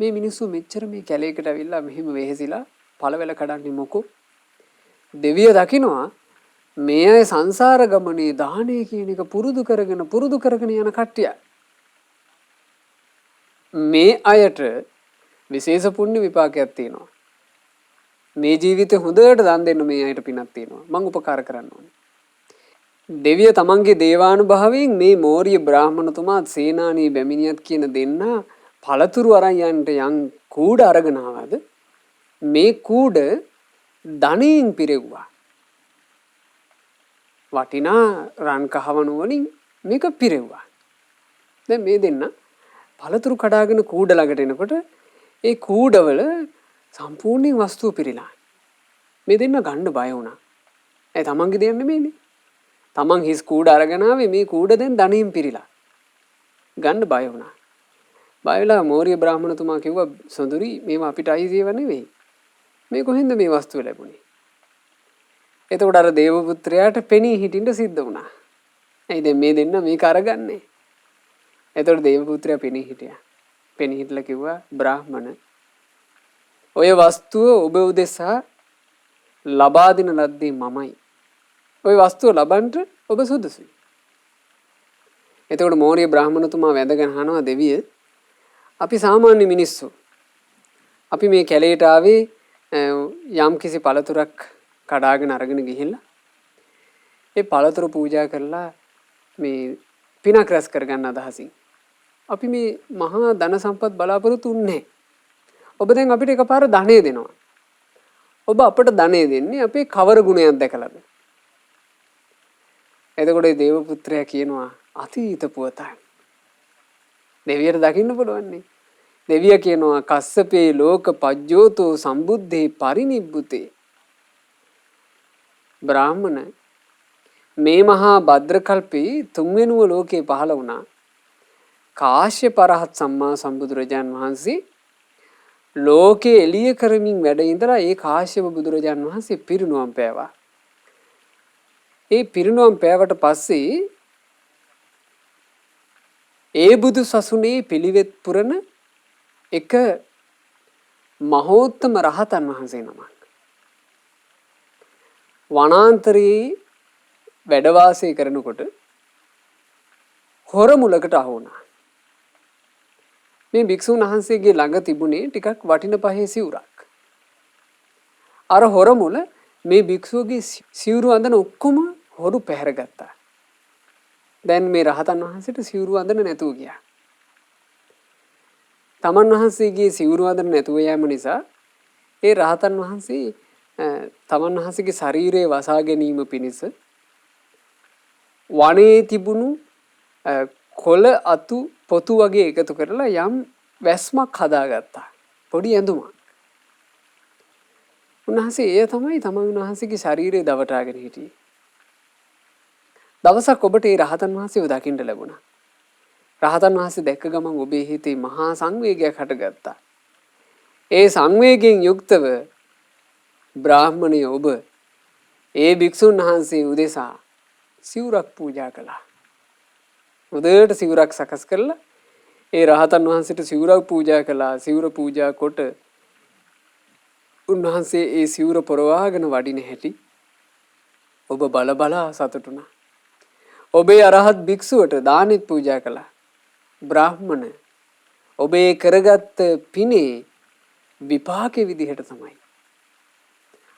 මේ මිනිස්සු මෙච්චර මේ කැලේකට ඇවිල්ලා මෙහෙම වෙහෙසිලා පළවැල කඩන්නේ මොකෝ? දෙවිය දකින්නවා මේ අය සංසාර ගමනේ දානය කියන එක පුරුදු කරගෙන යන කට්ටිය. මේ අයට විශේෂ පුණ්‍ය විපාකයක් තියෙනවා. මේ ජීවිතේ හොඳට දන් දෙන්න මේ අයට පිනක් තියෙනවා. මං උපකාර කරන්න ඕනේ. දෙවිය තමන්ගේ දේවානුභාවයෙන් මේ මෝරිය බ්‍රාහ්මණතුමා සේනානී බැමිණියත් කියන දෙන්න පළතුරු අරන් යන්න යන් කූඩ අරගෙන ආවද මේ කූඩ ධනෙන් පිරෙව්වා. වටිනා රන් කහවණු වලින් මේක පිරෙව්වා. දැන් මේ දෙන්න පළතුරු කඩාගෙන කූඩ ළඟට එනකොට ඒ කූඩවල සම්පූර්ණ වස්තුව පිරීලා. මේ දෙන්න ගන්න බය වුණා. ඒ තමන්ගේ දෙයක් නෙමෙයිනේ. තමන් හිස් කූඩ අරගෙන ආවේ මේ කූඩ දැන් ධනෙන් පිරීලා. ගන්න බය වුණා. බය වෙලා මෝරිය බ්‍රාහ්මණතුමා කිව්වා සොඳුරි මේවා අපිට අයිතිව නෙවෙයි. මේ කොහෙන්ද මේ වස්තුව ලැබුණේ? එතකොට අර දේව පුත්‍රයාට පෙනී හිටින්න සිද්ධ වුණා. ඇයි දැන් මේ දෙන්න මේක අරගන්නේ? එතකොට දේව පුත්‍රයා පෙනී හිටියා. පෙනී හිටලා කිව්වා බ්‍රාහ්මණ ඔය වස්තුව ඔබ උදෙසා ලබා දෙන ලද්දේ මමයි. ඔය වස්තුව ලබන්න ඔබ සුදුසුයි. එතකොට මෝරිය බ්‍රාහ්මණතුමා වැඳගෙන අහනවා දෙවිය අපි සාමාන්‍ය මිනිස්සු. අපි මේ කැලේට ආවේ යම් කිසි පළතුරක් කඩාගෙන අරගෙන ගිහිල්ලා ඒ පළතුරු පූජා කරලා මේ පිනක් රැස් කරගන්න අදහසින් අපි මේ මහා ධන සම්පත් බලාපොරොත්තු වෙන්නේ. ඔබ දැන් අපිට එකපාර ධනෙ දෙනවා. ඔබ අපට ධනෙ දෙන්නේ අපේ කවර ගුණයක් දැකලාද? එතකොට ඒ දේව පුත්‍රයා කියනවා අතීත පුවතයි. දෙවියන්ට දකින්න පුළුවන්නේ. දෙවියා කියනවා කස්සපේ ලෝක පජ්ජෝතෝ සම්බුද්ධේ පරිනිබ්බුතේ. බ්‍රාහ්මණ මේ මහා භද්‍රකල්පේ තුන්වෙනුව ලෝකේ පහළ වුණා. කාශ්‍යප රහත් සම්මා සම්බුදුරජාන් වහන්සේ ලෝකේ එළිය කරමින් වැඩ ඉඳලා ඒ කාශ්‍යප බුදුරජාන් වහන්සේ පිරිනුවම් පෑවා. ඒ පිරිනුවම් පෑවට පස්සේ ඒ බුදු සසුනේ පිළිවෙත් පුරන එක මහෝත්තම රහතන් වහන්සේ නමක් වනාන්තරයේ වැඩ වාසය කරනකොට හොර මුලකට අහු වුණා. මේ භික්ෂුන් වහන්සේගේ ළඟ තිබුණේ ටිකක් වටින පහේ සිවුරක්. අර හොර මුල මේ භික්ෂුවගේ සිවුරු අඳන ඔක්කොම හොරු පැහැරගත්තා. දැන් මේ රහතන් වහන්සේට සිවුරු අඳින්න නැතුව ගියා. තමන් වහන්සේගේ සිවුරු අඳින්න නැතුව යෑම නිසා ඒ රහතන් වහන්සේ තමන් වහන්සේගේ ශරීරය වසා ගැනීම පිණිස වනයේ තිබුණු කොළ අතු පොතු වගේ එකතු කරලා යම් වැස්මක් හදාගත්තා. පොඩි ඇඳුමක්. උන්වහන්සේ එය තමයි තමන් වහන්සේගේ ශරීරය දවටාගෙන හිටියේ. දවසක් ඔබට ඒ රහතන් වහන්සේව දකින්න ලැබුණා. රහතන් වහන්සේ දැක්ක ගමන් ඔබේ හිතේ මහා සංවේගයක් හටගත්තා. ඒ සංවේගයෙන් යුක්තව බ්‍රාහ්මණය ඔබ ඒ භික්ෂුන් වහන්සේ උදෙසා සිවුරක් පූජා කළා. උදේට සිවුරක් සකස් කරලා ඒ රහතන් වහන්සේට සිවුරක් පූජා කළා. සිවුර පූජා කොට උන්වහන්සේ ඒ සිවුර පොරවාගෙන වඩින හැටි ඔබ බල බලා සතුටුනා. ඔබේ අරහත් භික්ෂුවට දානෙත් පූජා කළා. බ්‍රාහ්මණ ඔබේ කරගත් පිනේ විපාකේ විදිහට තමයි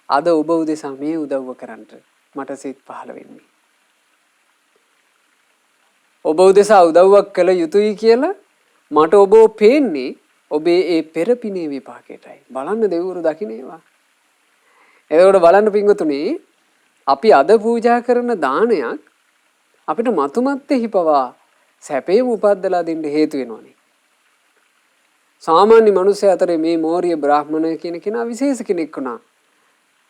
අද ඔබ උදෙසා මේ උදව්ව කරන්නට මට සිත් පහළ වෙන්නේ. ඔබ උදෙසා උදව්වක් කළ යුතුයි කියලා මට ඔබව පේන්නේ ඔබේ ඒ පෙර පිනේ විපාකයටයි. බලන්න දෙවිවරු දකින්නේවා. එතකොට බලන්න පින්වතුනි අපි අද පූජා කරන දානයක් අපිට මතුමත්තේ පවා සැපේම උපද්දලා දෙන්න හේතු වෙනවනේ. සාමාන්‍ය මිනිස්සු අතරේ මේ මෝරිය බ්‍රාහ්මණය කියන කෙනා විශේෂ කෙනෙක් වුණා.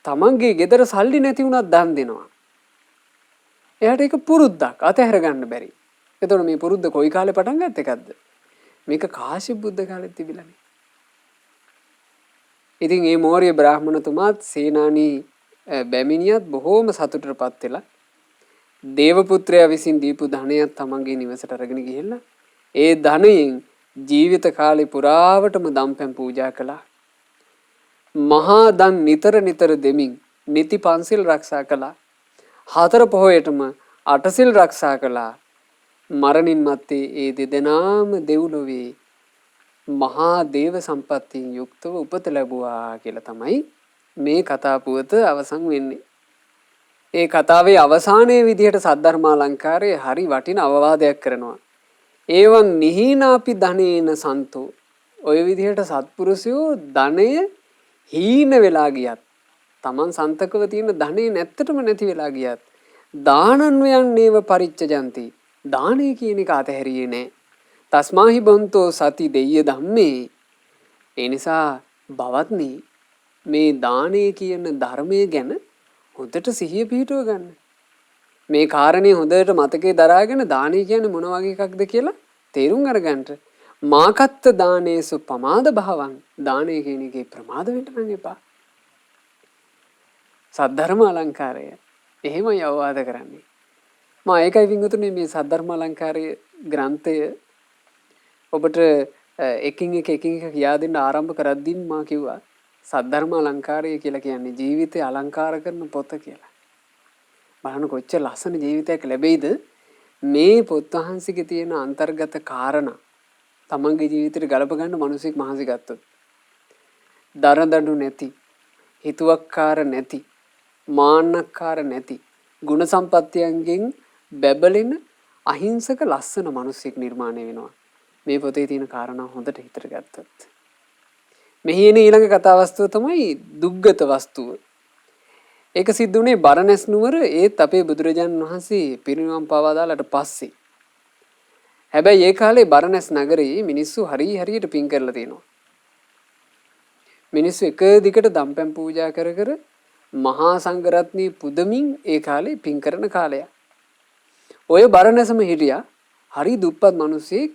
තමන්ගේ ගෙදර සල්ලි නැති වුණත් දන් දෙනවා. එයාට ඒක පුරුද්දක් අතහැර ගන්න බැරි. එතකොට මේ පුරුද්ද කොයි කාලේ පටන් ගත්ත එකක්ද? මේක කාශ්‍යප බුද්ධ කාලෙත් තිබිලානේ. ඉතින් මේ මෝරිය බ්‍රාහ්මණතුමාත් සේනානී බැමිණියත් බොහෝම සතුටටපත් වෙලා දේවපුත්‍රයා විසින් දීපු ධනයත් තමන්ගේ නිවසට අරගෙන ගිහිල්ලා ඒ ධනයෙන් ජීවිත කාලේ පුරාවටම දම්පැන් පූජා කළා. මහා දන් නිතර නිතර දෙමින් නිති පන්සිල් ආරක්ෂා කළා. හතර පොහොයටම අටසිල් ආරක්ෂා කළා. මරණින් මත්තේ ඒ දෙදෙනාම දෙව්ලොවේ මහා දේව සම්පත්තියෙන් යුක්තව උපත ලැබුවා කියලා තමයි මේ කතා පුවත අවසන් වෙන්නේ. ඒ කතාවේ අවසානයේ විදිහට සද්ධර්මාලංකාරයේ හරි වටින අවවාදයක් කරනවා. ඒවන් නිහීනාපි ධනේන සන්තෝ. ඔය විදිහට සත්පුරුෂයෝ ධනය හීන වෙලා ගියත් Taman සන්තකව තියෙන ධනෙ නැත්තටම නැති වෙලා ගියත් දානන්වයන් නේව පරිච්ඡජಂತಿ. දානය කියන එක අතහැරියේ නෑ. තස්මාහි බන්තෝ සති දෙය්‍ය ධම්මේ. ඒ නිසා බවත්නි මේ දානය කියන ධර්මයේ ගැන හොඳට සිහිය පිහිටුව ගන්න. මේ කාරණේ හොඳට මතකේ දරාගෙන දානය කියන්නේ මොන වගේ එකක්ද කියලා තේරුම් අරගන්න. මාකත්ත දානේසු පමාද භාවං. දානය කියන එකේ ප්‍රමාද වෙන්න නම් එපා. සද්ධර්ම අලංකාරය එහෙමයි අවවාද කරන්නේ. මම ඒකයි වින්දුතුනේ මේ සද්ධර්ම අලංකාරයේ ග්‍රන්ථය ඔබට එකින් එක කියා දෙන්න ආරම්භ කරද්දීම මා කිව්වා සද්ධර්ම අලංකාරය කියලා කියන්නේ ජීවිතය අලංකාර කරන පොත කියලා. බලන්න කොච්චර ලස්සන ජීවිතයක් ලැබෙයිද මේ පොත් වහන්සේගේ තියෙන අන්තර්ගත කාරණා තමන්ගේ ජීවිතේට ගලප ගන්න මිනිසෙක් මහන්සි ගත්තොත්. දරදඬු නැති හිතුවක්කාර නැති, මාන්නක්කාර නැති, ගුණ සම්පත්තියන්ගෙන් බැබලෙන අහිංසක ලස්සන මිනිසෙක් නිර්මාණය වෙනවා. මේ පොතේ තියෙන කාරණා හොඳට හිතට ගත්තොත්. මෙහි එන ඊළඟ කතා වස්තුව තමයි දුග්ගත වස්තුව. ඒක සිද්ධ වුණේ බරණැස් නුවර ඒත් අපේ බුදුරජාණන් වහන්සේ පිරිනිවන් පාවා දාලාට පස්සේ. හැබැයි ඒ කාලේ බරණැස් නගරේ මිනිස්සු හරියට පින් කරලා තියෙනවා. මිනිස්සු එක දිගට දම්පැන් පූජා කර කර මහා සංඝරත්නයේ පුදමින් ඒ කාලේ පින් කරන කාලයක්. ඔය බරණැසම හිටියා හරි දුප්පත් මිනිස්සෙක්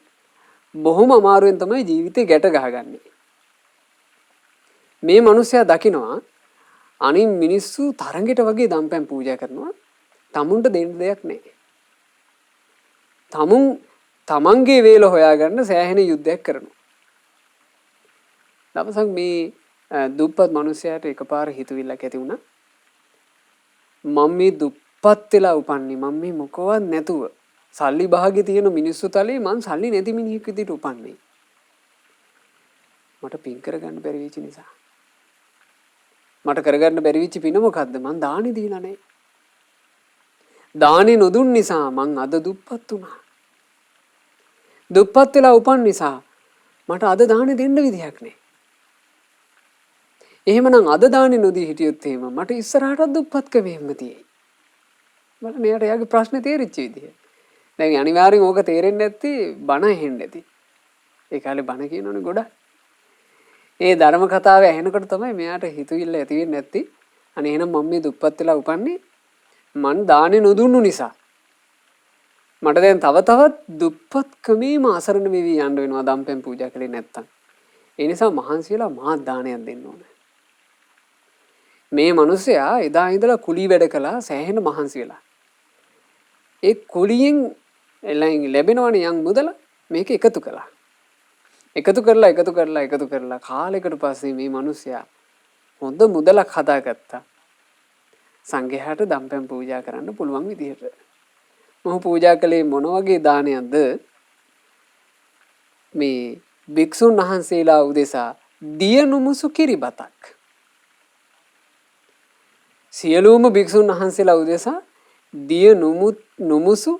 බොහොම අමාරුවෙන් තමයි ජීවිතේ ගැට ගහගන්නේ. මේ මිනිස්සයා දකිනවා අනින් මිනිස්සු තරඟෙට වගේ දම්පැන් පූජා කරනවා. තමුන්ට දෙන්න දෙයක් නැහැ. තමන්ගේ වේල හොයාගන්න සෑහෙන යුද්ධයක් කරනවා. දවසක් මේ දුප්පත් මිනිසයාට එකපාර හිතවිල්ලක් ඇති වුණා. මම මේ දුප්පත් වෙලා උපන්නේ මම මේ මොකවත් නැතුව සල්ලි භාගෙ තියෙන මිනිස්සු තලේ මං සල්ලි නැති මිනිහෙක් විදිහට උපන්නේ. මට පින් කරගන්න බැරි වෙච්ච නිසා. මට කරගන්න බැරි වෙච්ච පින මොකද්ද? මං දානි දීලා නැහැ. දානි නොදුන් නිසා මං අද දුප්පත් වුණා. දුප්පත් වෙලා උපන් නිසා මට අද දානි දෙන්න විදියක් නැහැ. එහෙමනම් අද දානි නොදී හිටියොත් එහෙම මට ඉස්සරහට දුප්පත්කම එහෙම තියෙයි. බලන්න මෙයාට එයාගේ ප්‍රශ්නේ තේරිච්ච විදිය. දැන් අනිවාර්යෙන් ඕක තේරෙන්නේ නැත්තේ බණ ඇහෙන්නේ නැති. ඒ කාලේ බණ කියනෝනේ ගොඩක්. ඒ ධර්ම කතාව ඇහෙනකොට තමයි මෙයාට හිතවිල්ල ඇති වෙන්නේ නැත්තේ. අනේ එහෙනම් මම මේ දුප්පත් වෙලා උපන්නේ මං දානේ නොදුන්නු නිසා. මට දැන් තවත් දුප්පත්කමේම අසරණ වෙවි යන්න වෙනවා දම්පැන් පූජා කළේ නැත්තම්. ඒ නිසා මහන්සි වෙලා මහා දානයක් දෙන්න ඕනේ. මේ මිනිසයා එදා ඉඳලා කුලී වැඩ කළා සෑහෙන මහන්සි වෙලා. ඒ කුලියෙන් ලැබෙනවනේ යම් මුදල මේක එකතු කළා. එකතු කරලා කාලයකට පස්සේ මේ මිනිසයා හොඳ මුදලක් හදාගත්තා. සංඝයාට දම්පැන් පූජා කරන්න පුළුවන් විදිහට. මොහු පූජා කළේ මොන වගේ දානයක්ද? මේ භික්ෂුන් වහන්සේලා උදෙසා දිය නුමුසු කිරිබතක්. සියලුම භික්ෂුන් වහන්සේලා උදෙසා දිය නුමුසු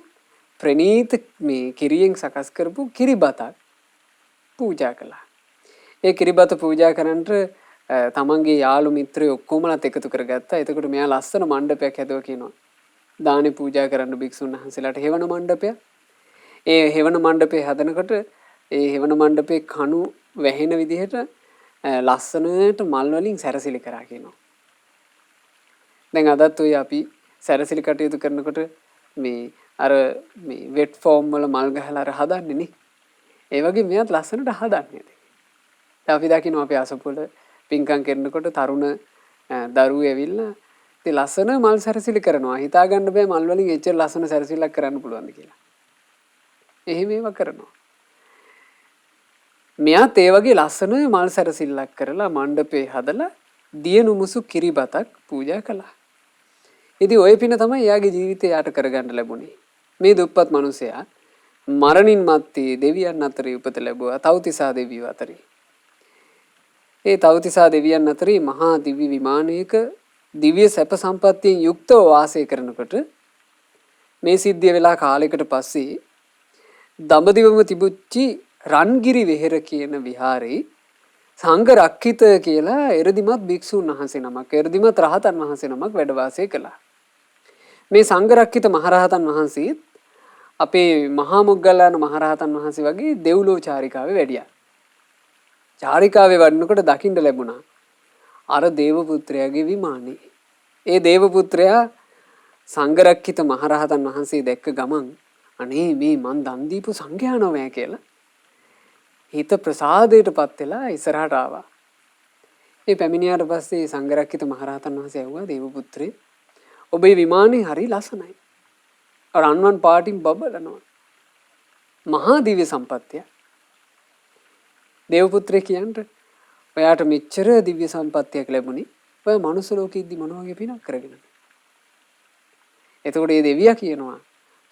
ප්‍රණීත මේ කිරියෙන් සකස් කරපු කිරිබතක් පූජා කළා. ඒ කිරිබත පූජා කරන්නට තමන්ගේ යාළු මිත්‍රයෝ ඔක්කොමලත් එකතු කරගත්තා. එතකොට මෙයා ලස්සන මණ්ඩපයක් හැදුවා කියනවා. දානේ පූජා කරන්න භික්ෂුන් වහන්සේලාට හෙවණ මණ්ඩපයක්. ඒ හෙවණ මණ්ඩපේ හදනකොට ඒ හෙවණ මණ්ඩපේ කණු වැහෙන විදිහට ලස්සනට මල් වලින් සැරසිලි කරා කියනවා. දැන් අදත් ඔය අපි සැරසිලි කටයුතු කරනකොට මේ අර මේ වෙට් ෆෝම් වල මල් ගහලා අර හදන්නේ නේ. ඒ වගේ මෙයාත් ලස්සනට හදන්නේ. දැන් අපි දකින්න අපේ අසපොළ පින්කම් කරනකොට තරුණ දරුවෝ ඇවිල්ලා ඉතින් ලස්සන මල් සැරසිලි කරනවා. හිතා ගන්න බෑ මල් වලින් එච්චර ලස්සන සැරසිල්ලක් කරන්න පුළුවන්ද කියලා. එහෙම ඒවා කරනවා. මෙයාත් ඒ වගේ ලස්සන මල් සැරසිල්ලක් කරලා මණ්ඩපේ හදලා දිය නුමුසු කිරිබතක් පූජා කළා. ඉතින් ওই පින තමයි එයාගේ ජීවිතේ යාට කරගන්න ලැබුණේ. මේ දුප්පත් මිනිසයා මරණින් මත්තේ දෙවියන් අතරේ උපත ලැබුවා තව්තිසා දෙවියෝ අතරේ. ඒ තව්තිසා දෙවියන් අතරේ මහා දිව්‍ය විමානයක දිව්‍ය සැප සම්පත්තියෙන් යුක්තව වාසය කරනකොට මේ සිද්ධිය වෙලා කාලයකට පස්සේ දඹදිවම තිබුච්චි රන්ගිරි වෙහෙර කියන විහාරේ සංඝ රක්කිත කියලා එරදිමත් භික්ෂුන් වහන්සේ නමක් එරදිමත් රහතන් වහන්සේ නමක් වැඩ වාසය කළා. මේ සංඝ රක්කිත මහරහතන් වහන්සේ අපේ මහා මොග්ගල්ලාන මහරහතන් වහන්සේ වගේ දෙව්ලෝ චාරිකාවේ වැඩියා. චාරිකාවේ වඩනකොට දකින්න ලැබුණා අර දේව පුත්‍රයාගේ විමානේ. ඒ දේව පුත්‍රයා සංඝ රක්කිත මහරහතන් වහන්සේ දැක්ක ගමන් අනේ මේ මන් දන් දීපු සංඝයා නෝමෑ කියලා හිත ප්‍රසාදයටපත් වෙලා ඉස්සරහට ආවා. ඒ පැමිණියාට පස්සේ සංඝ රක්කිත මහරහතන් වහන්සේ ඇහුවා දේව පුත්‍රේ ඔබේ විමානේ හරි ලස්සනයි. රන්වන් පාටින් බබලනවා. මහා දිව්‍ය සම්පත්තිය. දේව පුත්‍රේ කියන්නේ ඔයාට මෙච්චර දිව්‍ය සම්පත්තියක් ලැබුණේ ඔය මනුස්ස ලෝකෙද්දි මොන වගේ පිනක් කරගෙනද? එතකොට මේ දෙවියා කියනවා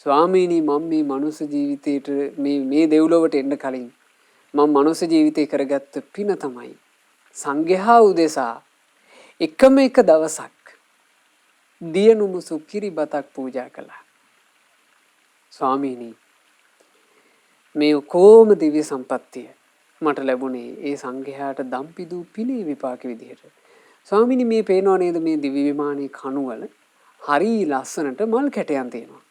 ස්වාමීනි මම මේ මනුස්ස ජීවිතේට මේ දෙව්ලොවට එන්න කලින් මම මනුස්ස ජීවිතේ කරගත්ත පින තමයි සංඝයා උදෙසා එකම එක දවසක් දියනුම සුකිරි බතක් පූජා කළා. ස්වාමීනි මේ කොම දිව්‍ය සම්පත්තිය මට ලැබුණේ ඒ සංඝයාට දම්පිදු පිනේ විපාක විදිහට. ස්වාමීනි මේ පේනව නේද මේ දිව්‍ය විමානයේ කණුවල හරි ලස්සනට මල් කැටයන් තියෙනවා.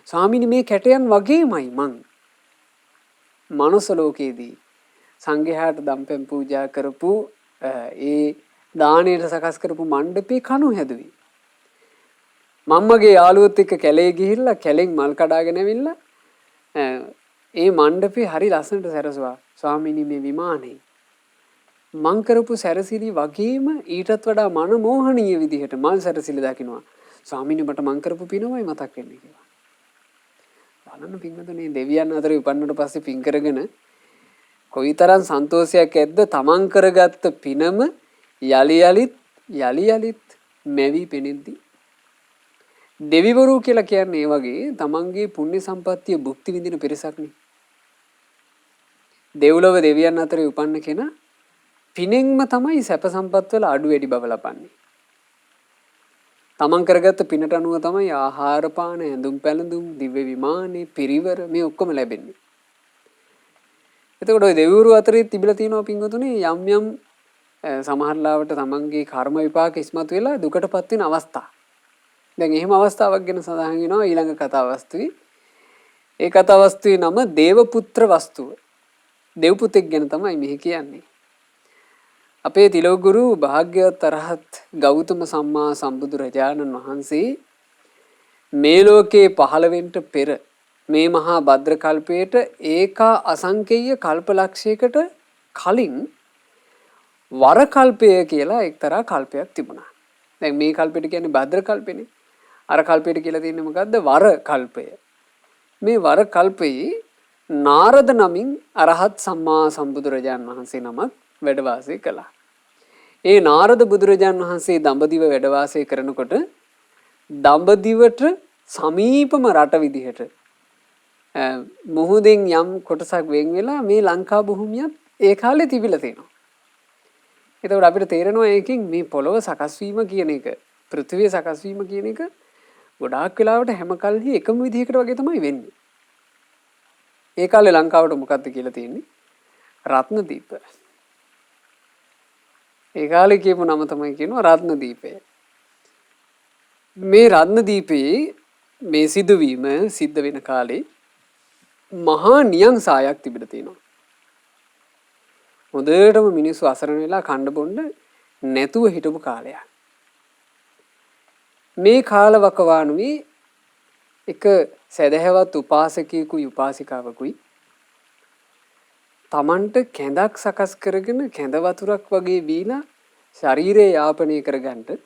ස්වාමීනි මේ කැටයන් වගේමයි මං මනුස්ස ලෝකයේදී සංඝයාට දම්පැන් පූජා කරපු ඒ දාණයට සකස් කරපු මණ්ඩපේ කණු හැදුවේ. මම්මගේ යාළුවොත් එක්ක කැලේ ගිහිල්ලා කැලෙන් මල් කඩාගෙන ඇවිල්ලා ඒ මණ්ඩපේ හරි ලස්සනට සැරසුවා. ස්වාමීනි මේ විමානේ මං කරපු සැරසිලි වගේම ඊටත් වඩා මනමෝහනීය විදිහට මල් සැරසිලි දකින්නවා. ස්වාමීනි මට මං කරපු පිනමයි මතක් වෙන්නේ කියලා. බලන්න පින්වතුනි දෙවියන් අතරේ උපන්නට පස්සේ පින් කරගෙන කොයිතරම් සන්තෝෂයක් ඇද්ද තමන් කරගත්ත පිනම යලි යලිත් මෙවි පෙනෙද්දී දෙවිවරු කියලා කියන්නේ ඒ වගේ තමන්ගේ පුණ්‍ය සම්පත්තිය භුක්ති විඳින පිරිසක්නේ. දෙව්ලොව දෙවියන් අතරේ උපන්න කෙනා පිනෙන්ම තමයි සැප සම්පත් වල අඩු වැඩි බව ලබන්නේ. තමන් කරගත්ත පිනට අනුව තමයි ආහාර පාන ඇඳුම් පැළඳුම් දිව්‍ය විමානේ පිරිවර මේ ඔක්කොම ලැබෙන්නේ. එතකොට ඔය දෙවිවරු අතරේ තිබිලා තියෙනවා පින්වතුනි යම් යම් සමහරලාවට තමන්ගේ කර්ම විපාක ඉස්මතු වෙලා දුකටපත් වෙන අවස්ථා. දැන් එහෙම අවස්ථාවක් ගැන සඳහන් වෙනවා ඊළඟ කතා වස්තුවේ. ඒ කතා වස්තුවේ නම දේවපුත්‍ර වස්තුව. දෙව් පුතෙක් ගැන තමයි මෙහි කියන්නේ. අපේ තිලෝගුරු භාග්‍යවත් අරහත් ගෞතම සම්මා සම්බුදු රජාණන් වහන්සේ මේ ලෝකේ පහළ වෙන්න පෙර මේ මහා භද්‍ර කල්පයේට ඒකා අසංකේය කල්පලක්ෂයකට කලින් වර කල්පය කියලා එක්තරා කල්පයක් තිබුණා. දැන් මේ කල්පෙට කියන්නේ භද්‍ර කල්පෙනේ. අර කල්පෙට කියලා තියෙන්නේ මොකද්ද? වර කල්පය. මේ වර කල්පයේ නාරද නමින් අරහත් සම්මා සම්බුදුරජාණන් වහන්සේ නමක් වැඩ වාසය කළා. ඒ නාරද බුදුරජාණන් වහන්සේ දඹදිව වැඩ වාසය කරනකොට දඹදිවට සමීපම රට විදිහට මුහුදෙන් යම් කොටසක් වෙන් වෙලා මේ ලංකා භූමියත් ඒ කාලේ තිබිලා තියෙනවා. එතකොට අපිට තේරෙනවා ඒකෙන් මේ පොළොව සකස් වීම කියන එක, පෘථිවිය සකස් වීම කියන එක ගොඩාක් වෙලාවට හැම කල්හි එකම විදිහකට වගේ තමයි වෙන්නේ. ඒ කාලේ ලංකාවට මොකක්ද කියලා තියෙන්නේ? රත්නදීප. ඒ කාලේ කියපු නම තමයි කියනවා රත්නදීපය. මේ රත්නදීපයේ මේ සිදුවීම සිද්ධ වෙන කාලේ මහා නියං සායක් තිබිලා තියෙනවා. හොඳටම මිනිස්සු අසරණ වෙලා කන්න බොන්න නැතුව හිටපු කාලයක්. මේ කාලවකවානුවේ එක සදහැවත් උපාසකයෙකුයි උපාසිකාවකුයි තමන්ට කැඳක් සකස් කරගෙන කැඳ වතුරක් වගේ බීලා ශරීරය යාපනය කරගන්න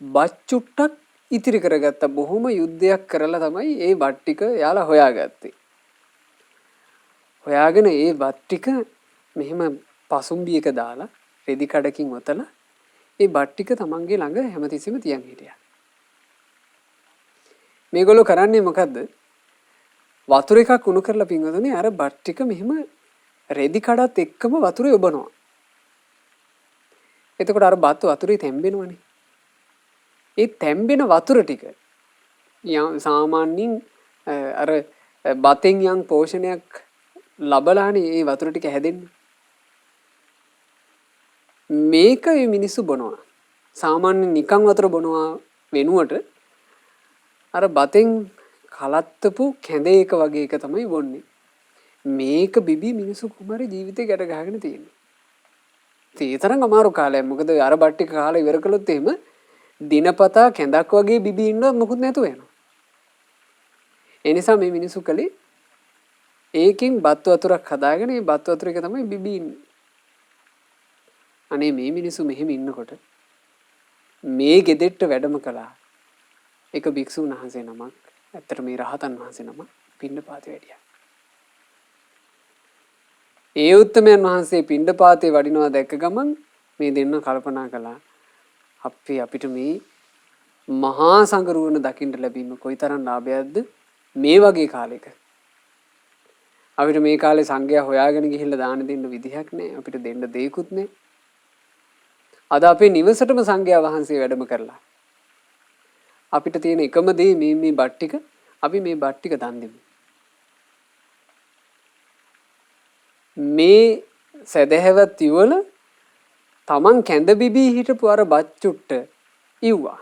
බත් චුට්ටක් ඉතිරි කරගත්ත. බොහොම යුද්ධයක් කරලා තමයි ඒ බත් ටික යාලා හොයාගත්තේ. හොයාගෙන ඒ බත් ටික මෙහෙම පසුම්බියක දාලා රෙදි කඩකින් ඔතලා ඒ බත් ටික තමන්ගේ ළඟ හැමතිස්සෙම තියන් හිටියා. මේගොල්ලෝ කරන්නේ මොකද්ද? වතුර එකක් උණු කරලා පින්වතුනි අර බත් ටික මෙහෙම රෙදි කඩත් එක්කම වතුරේ ඔබනවා. එතකොට අර බත් වතුරේ තැම්බෙනවනේ. ඒ තැම්බෙන වතුර ටික සාමාන්‍යයෙන් අර බතෙන් යම් පෝෂණයක් ලබලානේ ඒ වතුර ටික හැදෙන්නේ. මේක මේ මිනිස්සු බොනවා. සාමාන්‍ය නිකන් වතුර බොනවා වෙනුවට අර බතෙන් කලත්තපු කැඳ එක වගේ එක තමයි බොන්නේ. මේක බිබී මිනිස්සු කුමාරි ජීවිතේ ගැට ගහගෙන තියෙනවා. ඒ තරම් අමාරු කාලයක්. මොකද අර බත් ටික කාලා ඉවර කළොත් එහෙම දිනපතා කැඳක් වගේ බිබී ඉන්නවත් මොකුත් නැතුව යනවා. ඒ නිසා මේ මිනිස්සු කලේ ඒකෙන් බත් වතුරක් හදාගෙන මේ බත් වතුර එක තමයි බිබී ඉන්නේ. අනේ මේ මිනිස්සු මෙහෙම ඉන්නකොට මේ ගෙදෙට්ට වැඩම කළා එක භික්ෂුන් වහන්සේ නමක්. ඇත්තට මේ රහතන් වහන්සේ නමක් පිණ්ඩපාතේ වැඩියා. ඒ උත්තමයන් වහන්සේ පිණ්ඩපාතේ වඩිනවා දැක්ක ගමන් මේ දෙන්න කල්පනා කළා අපිට මේ මහා සංගරුවන දකින්න ලැබීම කොයිතරම් ලාභයක්ද මේ වගේ කාලයක. අපිට මේ කාලේ සංඝයා හොයාගෙන ගිහිල්ලා දාන දෙන්න විදිහක් නැහැ. අපිට දෙන්න දෙයක්වත් නැහැ. අද අපේ නිවසටම සංඝයා වහන්සේ වැඩම කරලා අපිට තියෙන එකම දේ මේ බත් ටික අපි මේ බත් ටික දන් දෙමු. මේ සදහැවත් ඉවල තමන් කැඳ බිබී හිටපු අර බත් චුට්ට ඉව්වා.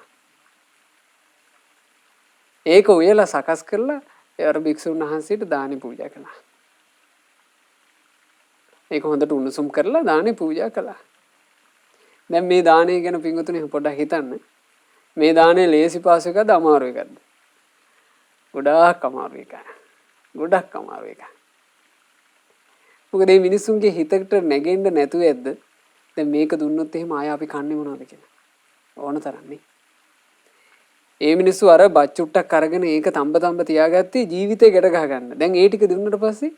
ඒක උයලා සකස් කරලා අර භික්ෂුන් වහන්සේට දානි පූජා කළා. ඒක හොඳට උණුසුම් කරලා දානි පූජා කළා. දැන් මේ දානය ගැන පින්වතුනි පොඩ්ඩක් හිතන්න. මේ දානේ ලේසි පාසු එකද අමාරු එකද? ගොඩාක් අමාරු එකක්. ගොඩක් අමාරු එකක්. මොකද මේ මිනිස්සුන්ගේ හිතකට නැගෙන්න නැතුව ඇද්ද? දැන් මේක දුන්නොත් එහෙම ආය අපි කන්නේ මොනවද කියලා. ඕන තරන්නේ. ඒ මිනිස්සු අර බත් චුට්ටක් අරගෙන ඒක තඹ තියාගත්තේ ජීවිතේ ගැට ගහ ගන්න. දැන් ඒ ටික දුන්නට පස්සේ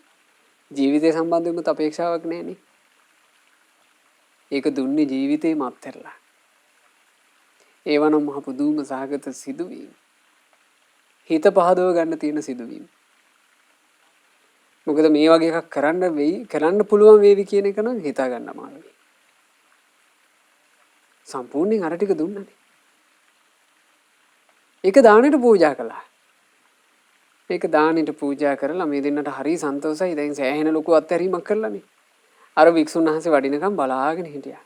ජීවිතය සම්බන්ධවෙමුත් අපේක්ෂාවක් නැහෙනේ. ඒක දුන්නේ ජීවිතේ මත්තරලා. ඒවනම් මහ පුදුම සහගත සිදුවීම්. හිත පහදව ගන්න තියෙන සිදුවීම්. මොකද මේ වගේ එකක් කරන්න පුළුවන් වේවි කියන එක නම් හිතා ගන්න අමාරුයි. සම්පූර්ණයෙන් අර ටික දුන්නනේ. ඒක දානෙට පූජා කළා. ඒක දානෙට පූජා කරලා මේ දෙන්නට හරි සන්තෝෂයි. දැන් සෑහෙන ලොකු අත්හැරීමක් කළානේ. අර වික්ෂුන් වහන්සේ වඩිනකම් බලාගෙන හිටියා.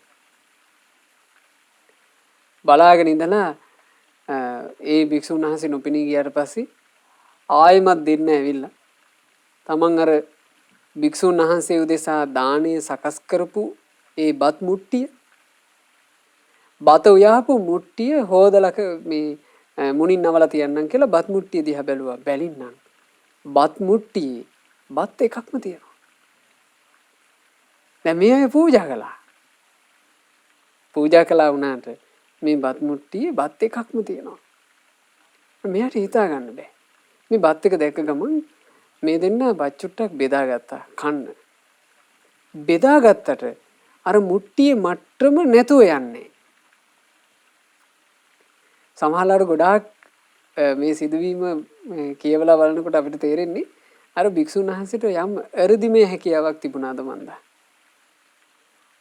බලාගෙන ඉඳලා ඒ භික්ෂුන් වහන්සේ නොපෙනී ගියාට පස්සේ ආයෙමත් දෙන්න ඇවිල්ලා තමන් අර භික්ෂුන් වහන්සේ උදෙසා දාණය සකස් කරපු ඒ බත් මුට්ටිය බත උයාපු මුට්ටිය හොදලක මේ මුණින් නවලා තියන්නම් කියලා බත් මුට්ටිය දිහා බැලුවා. බැලින්නම් බත් මුට්ටියේ බත් එකක්ම තියෙනවා. දැන් මේ අය පූජා කළා. පූජා කළා වුණාට මේ බත් මුට්ටියේ බත් එකක්ම තියෙනවා. මෙයාට හිතා ගන්න බෑ. මේ බත් එක දැක්ක ගමන් මේ දෙන්න බත් චුට්ටක් බෙදාගත්තා කන්න. බෙදාගත්තට අර මුට්ටියේ මට්ටම නැතුව යන්නේ. සමහරවල් ගොඩාක් මේ සිදුවීම කියවලා බලනකොට අපිට තේරෙන්නේ අර භික්ෂුන් වහන්සේට යම් එ르දිමේ හැකියාවක් තිබුණාද මන්ද.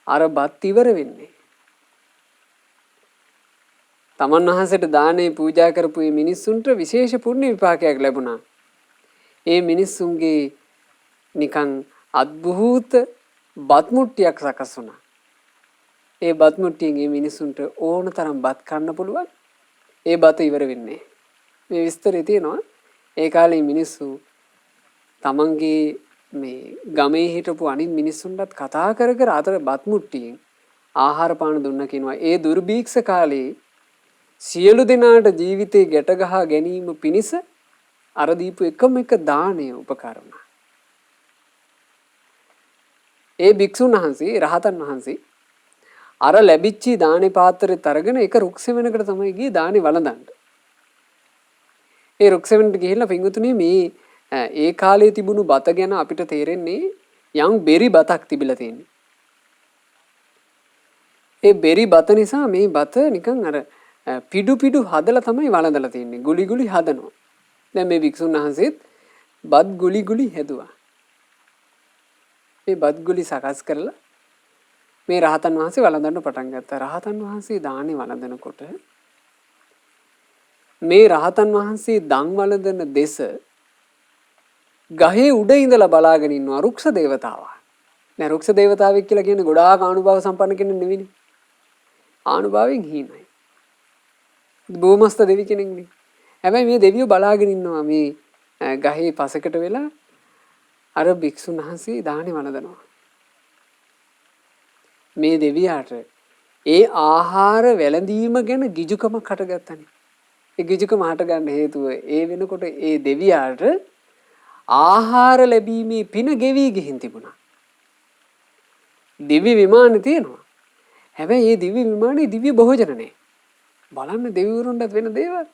අර බත් ඉවර වෙන්නේ. තමන් වහන්සේට දානේ පූජා කරපු මේ මිනිස්සුන්ට විශේෂ පුණ්‍ය විපාකයක් ලැබුණා. ඒ මිනිස්සුන්ගේ නිකන් අద్භූත බත් මුට්ටියක් සකස් වුණා. ඒ බත් මුට්ටියෙන් මේ මිනිස්සුන්ට ඕන තරම් බත් කන්න පුළුවන්. ඒ බත ඉවර වෙන්නේ. මේ විස්තරය තියෙනවා. ඒ කාලේ මිනිස්සු තමන්ගේ මේ ගමේ හිටපු අනිත් මිනිස්සුන්ටත් කතා කර කර අතර බත් මුට්ටියෙන් ආහාර පාන දුන්න කියනවා. ඒ දුර්භීක්ෂ කාලේ සියලු දෙනාට ජීවිතේ ගැට ගහ ගැනීම පිණිස අර දීපු එකම එක දාණය උපකාර වුණා. ඒ භික්ෂුන් වහන්සේ රහතන් වහන්සේ අර ලැබිච්ච දානේ පාත්‍රෙත් අරගෙන එක රුක්සෙවණකට තමයි ගියේ දානේ වළඳන්න. ඒ රුක්සෙවණට ගිහිල්ලා පින්වතුනි මේ ඒ කාලේ තිබුණු බත ගැන අපිට තේරෙන්නේ යම් බෙරි බතක් තිබිලා තියෙන්නේ. ඒ බෙරි බත නිසා මේ බත නිකන් අර පිඩු හදලා තමයි වළඳලා තියෙන්නේ. ගුලි ගුලි හදනවා. දැන් මේ වික්ෂුන් වහන්සේත් බත් ගුලි ගුලි හැදුවා. මේ බත් ගුලි සකස් කරලා මේ රහතන් වහන්සේ වළඳන්න පටන් ගත්තා. රහතන් වහන්සේ දානේ වළඳනකොට මේ රහතන් වහන්සේ දන් වළඳන දෙස ගහේ උඩ ඉඳලා බලාගෙන ඉන්නවා රුක්ෂ දේවතාවා. නෑ රුක්ෂ දේවතාවෙක් කියලා කියන්නේ ගොඩාක් ආනුභාව සම්පන්න කෙනෙක් නෙවෙයි. ආනුභාවයෙන් හීනයි. බොමස්ත දෙවි කෙනෙක් නේ. හැබැයි මේ දෙවියෝ බලාගෙන ඉන්නවා මේ ගහේ පසකට වෙලා අර භික්ෂුන් වහන්සේ දානේ වළඳනවා. මේ දෙවියාට ඒ ආහාර වැළඳීම ගැන ගිජුකමක් හටගත්තනේ. ඒ ගිජුකම හටගන්න හේතුව ඒ වෙනකොට ඒ දෙවියාට ආහාර ලැබීමේ පින ගෙවි ගිහින් තිබුණා. දිව්‍ය විමාන තියෙනවා. හැබැයි මේ දිව්‍ය විමානේ දිව්‍ය භෝජන නැහැ. බලන්න දෙවිවරුන්ට වෙන දේවල්.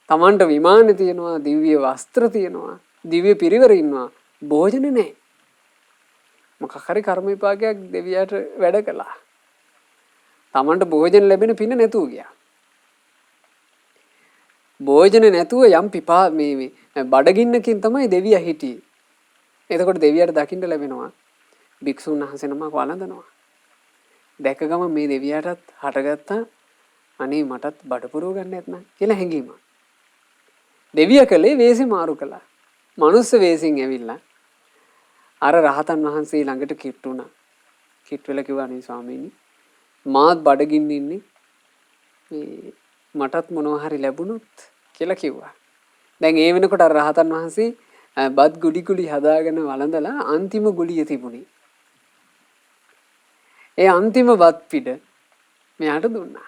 Tamanට විමානේ තියෙනවා, දිව්‍ය වස්ත්‍ර තියෙනවා, දිව්‍ය පිරිවර ඉන්නවා, භෝජන නැහැ. මොකක් හරි කර්ම විපාකයක් දෙවියාට වැඩ කළා. Tamanට භෝජන ලැබෙන පින නැතුව ගියා. භෝජන නැතුව යම් පිපා මේ බඩගින්නකින් තමයි දෙවියා හිටියේ. එතකොට දෙවියාට දකින්න ලැබෙනවා භික්ෂුන් වහන්සේ නමක් වළඳනවා. දැක ගම මේ දෙවියාටත් හටගත්තා අනේ මටත් බඩ පුරව ගන්න නැත්නම් කියලා හැඟීම. දෙවියා කලේ වේසි මාරු කළා. මනුස්ස වේසින් ඇවිල්ලා අර රහතන් වහන්සේ ළඟට කිට්ටු වුණා. කිට්ටු වෙලා කිව්වා අනේ ස්වාමීනි මාත් බඩගින්න ඉන්නේ. මේ මටත් මොනවා හරි ලැබුණොත් කියලා කිව්වා. දැන් ඒ වෙනකොට අර රහතන් වහන්සේ බත් ගුලි ගුලි හදාගෙන වළඳලා අන්තිම ගුලිය තිබුණේ. ඒ අන්තිම බත් පිට මෙයාට දුන්නා.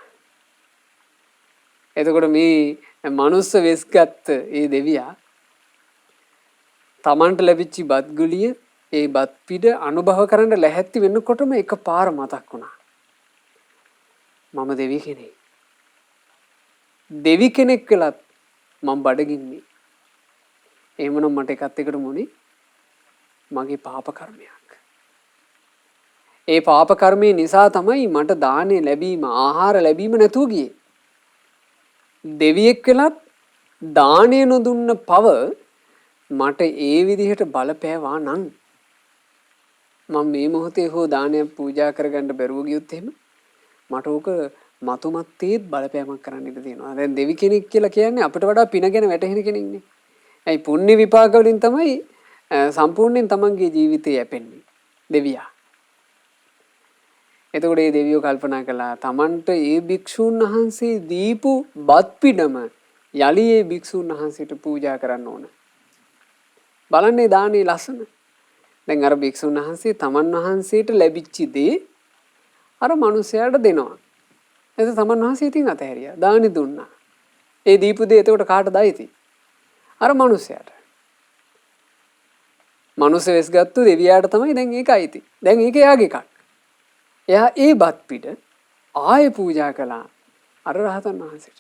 එතකොට මේ මනුස්ස වෙස්ගත් ඒ දෙවියා තමන්ට ලැබිච්ච බත් ගුලිය ඒ බත් පිට අනුභව කරන්න ලැහැත්ති වෙනකොටම එකපාර මතක් වුණා. මම දෙවි කෙනෙක්. දෙවි කෙනෙක් කළත් මම බඩගින්නේ. එහෙමනම් මට එකත් එකට මොනේ මගේ පාප කර්මයක්. ඒ පාප කර්මය නිසා තමයි මට දානේ ලැබීම ආහාර ලැබීම නැතුව ගියේ. දෙවියෙක් වෙලත් දානේ නොදුන්න පව මට ඒ විදිහට බලපෑවා නම් මම මේ මොහොතේ හෝ දානයක් පූජා කරගන්න බැරුව ගියොත් එහෙම මට ඕක මතුමත්තේත් බලපෑමක් කරන්න ඉඩ තියෙනවා. දැන් දෙවි කෙනෙක් කියලා කියන්නේ අපිට වඩා පින ගැන වැටහෙන කෙනෙක්නේ. ඒ පුණ්‍ය විපාක වලින් තමයි සම්පූර්ණයෙන් තමන්ගේ ජීවිතය යැපෙන්නේ. දෙවියා. එතකොට මේ දෙවියෝ කල්පනා කළා තමන්ට ඒ භික්ෂුන් වහන්සේ දීපු බත් පිඩම යලි ඒ භික්ෂුන් වහන්සේට පූජා කරන්න ඕන. බලන්නේ දානේ ලස්සන. දැන් අර භික්ෂුන් වහන්සේ තමන් වහන්සේට ලැබිච්ච දේ අර මිනිසයාට දෙනවා. එතකොට තමන් වහන්සේ ඉතින් අතහැරියා. දානි දුන්නා. ඒ දීපු දේ එතකොට කාටද අයිති? අර මිනිසයාට. මිනිස් වෙස් ගත්තු දෙවියාට තමයි දැන් ඒක අයිති. දැන් ඒක එයාගේ එකක්. එයා ඒ බත් පිට ආයෙ පූජා කළා අර රහතන් වහන්සේට.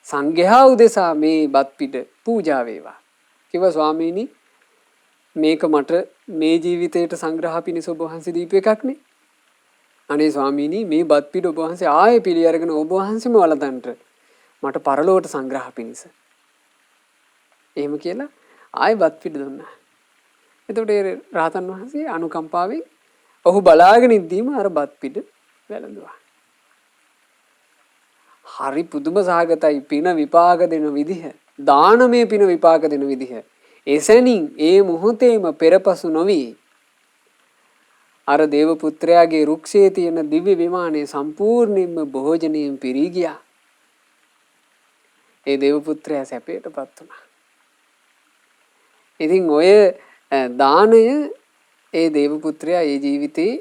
සංඝයා උදෙසා මේ බත් පිට පූජා වේවා. කිව්වා ස්වාමීනි මේක මට මේ ජීවිතේට සංග්‍රහ පිණිස ඔබ වහන්සේ දීපු එකක් නේ. අනේ ස්වාමීනි මේ බත් පිට ඔබ වහන්සේ ආයෙ පිළි අරගෙන ඔබ වහන්සේම වළඳන්ට මට පරලෝකට සංග්‍රහ පිණිස. එහෙම කියලා ආයෙ බත් පිට දුන්නා. එතකොට ඒ රහතන් වහන්සේ අනුකම්පාවෙන් ඔහු බලාගෙන ඉද්දීම අර බත් පිට වැළඳුවා. හරි පුදුම සහගතයි පින විපාක දෙන විදිහ. දානමය පින විපාක දෙන විදිහ. එසැනින් ඒ මොහොතේම පෙරපසු නොවි අර දේව පුත්‍රයාගේ රුක්ෂයේ තියෙන දිව්‍ය විමානයේ සම්පූර්ණයෙන්ම භෝජනයෙන් පිරී ගියා. ඒ දේව පුත්‍රයා සැපයටපත් වුණා. ඉතින් ඔය දානය ඒ දේව පුත්‍රයා ඒ ජීවිතේ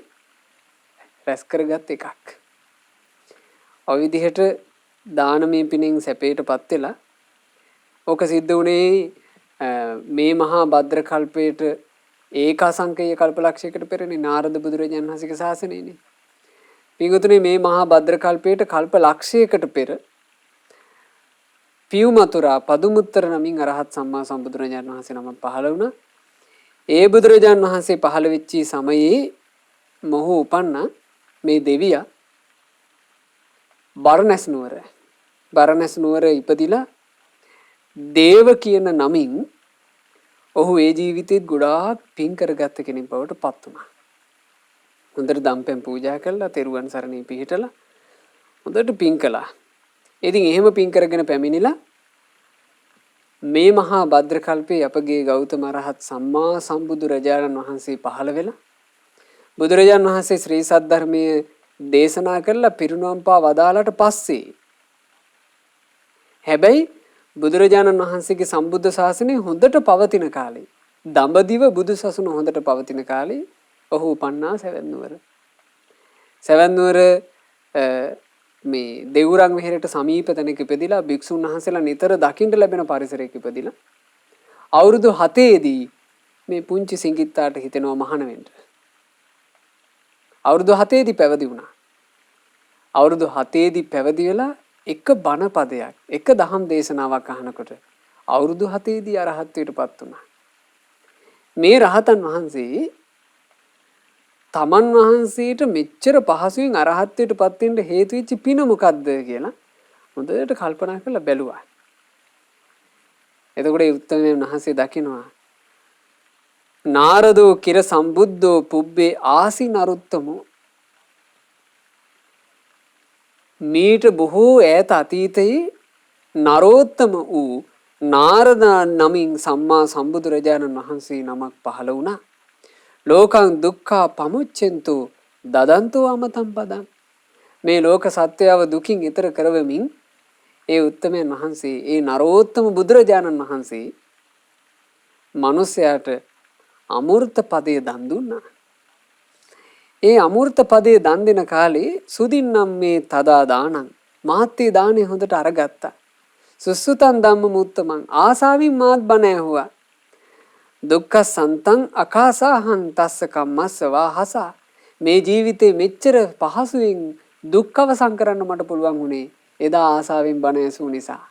රැස් කරගත් එකක්. ඔය විදිහට දානමය පිනෙන් සැපයටපත් වෙලා ඕක සිද්ධ වුණේ මේ මහා භද්‍ර කල්පයට ඒකාසංකේය කල්පලක්ෂයකට පෙරනේ නාරද බුදුරජාණන් වහන්සේගේ ශාසනයනේ. පින්වතුනි මේ මහා භද්‍ර කල්පයට කල්ප ලක්ෂයකට පෙර පියුමතුරා පදුමුත්තර නමින් අරහත් සම්මා සම්බුදුරජාණන් වහන්සේ නම පහළ වුණා. ඒ බුදුරජාණන් වහන්සේ පහළ වෙච්ච සමයේ මොහු උපන්න මේ දෙවියා බරණැස් නුවර ඉපදිලා දේව කියන නමින් ඔහු ඒ ජීවිතේත් ගොඩාක් පින් කරගත්ත කෙනෙක් බවට පත් වුණා. හොඳට දම්පැන් පූජා කළා, තෙරුවන් සරණේ පිහිටලා හොඳට පින් කළා. ඉතින් එහෙම පින් කරගෙන පැමිණිලා මේ මහා භද්‍ර කල්පේ අපගේ ගෞතම රහත් සම්මා සම්බුදු රජාණන් වහන්සේ පහළ වෙලා බුදුරජාණන් වහන්සේ ශ්‍රී සද්ධර්මයේ දේශනා කරලා පිරිනුවම් පා වදාළට පස්සේ හැබැයි බුදුරජාණන් වහන්සේගේ සම්බුද්ධ ශාසනය හොඳට පවතින කාලේ දඹදිව බුදු සසුන හොඳට පවතින කාලේ ඔහු උපන්නා සැවැන්නුවර මේ දෙවුරන් විහෙරට සමීප තැනක ඉපදිලා භික්ෂුන් වහන්සේලා නිතර දකින්න ලැබෙන පරිසරයක ඉපදිලා අවුරුදු 7ේදී මේ පුංචි සිඟිත්තාට හිතෙනවා මහාන වෙන්න. අවුරුදු 7ේදී පැවිදි වුණා. අවුරුදු 7ේදී පැවිදි වෙලා එක බණ පදයක් එක දහම් දේශනාවක් අහනකොට අවුරුදු 7ේදී අරහත්ත්වයටපත් වුණා. මේ රහතන් වහන්සේ තමන් වහන්සේට මෙච්චර පහසුවෙන් අරහත්ත්වයටපත් වෙන්න හේතු වෙච්ච පින මොකද්ද කියලා හොඳට කල්පනා කරලා බැලුවා. එතකොට ඒ උත්තමයන් වහන්සේ දකිනවා නාරදෝ කිර සම්බුද්ධෝ පුබ්බේ ආසි නරුත්තමෝ මීට බොහෝ ඈත අතීතයේ නරෝත්තම වූ නාරද නමින් සම්මා සම්බුදුරජාණන් වහන්සේ නමක් පහළ වුණා. ලෝකං දුක්ඛා පමුච්චෙන්තු දදන්තෝ අමතම් පදං. මේ ලෝක සත්‍යව දුකින් ඈතර කරවමින් ඒ උත්තමයන් වහන්සේ ඒ නරෝත්තම බුදුරජාණන් වහන්සේ මිනිසයාට අමෘත පදයේ දන් දුන්නා. ඒ අමෘත පදයේ දන් දෙන කාලේ සුදින්නම් මේ තදා දානං මාත්‍ය දාණය හොඳට අරගත්තා. සුසුතං ධම්ම මුත්තමං ආසාවින් මාත් බණ ඇහුවා. දුක්ඛ සන්තං අකාසහං තස්ස කම්මස්ස වාහසා. මේ ජීවිතේ මෙච්චර පහසුවෙන් දුක් අවසන් කරන්න මට පුළුවන් වුණේ එදා ආසාවෙන් බණ ඇසූ නිසා.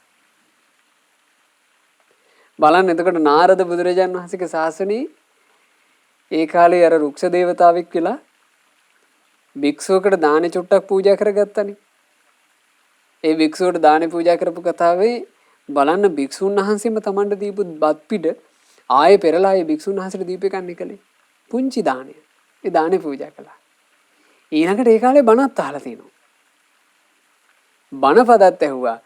බලන්න එතකොට නාරද බුදුරජාන් වහන්සේගේ ශාසනයේ ඒ කාලේ අර රුක්ෂ දේවතාවෙක් කියලා භික්ෂුවකට දානි චුට්ටක් පූජා කරගත්තනේ. ඒ භික්ෂුවට දානි පූජා කරපු කතාවේ බලන්න භික්ෂුන් වහන්සේම Tamanට දීපු බත් පිට ආයේ පෙරලා ඒ භික්ෂුන් වහන්සේට දීපේ කන්නේ කලේ. පුංචි දානය. ඒ දානි පූජා කළා. ඊළඟට ඒ කාලේ බණත් අහලා තිනවා. බණ පදත් ඇහුවා.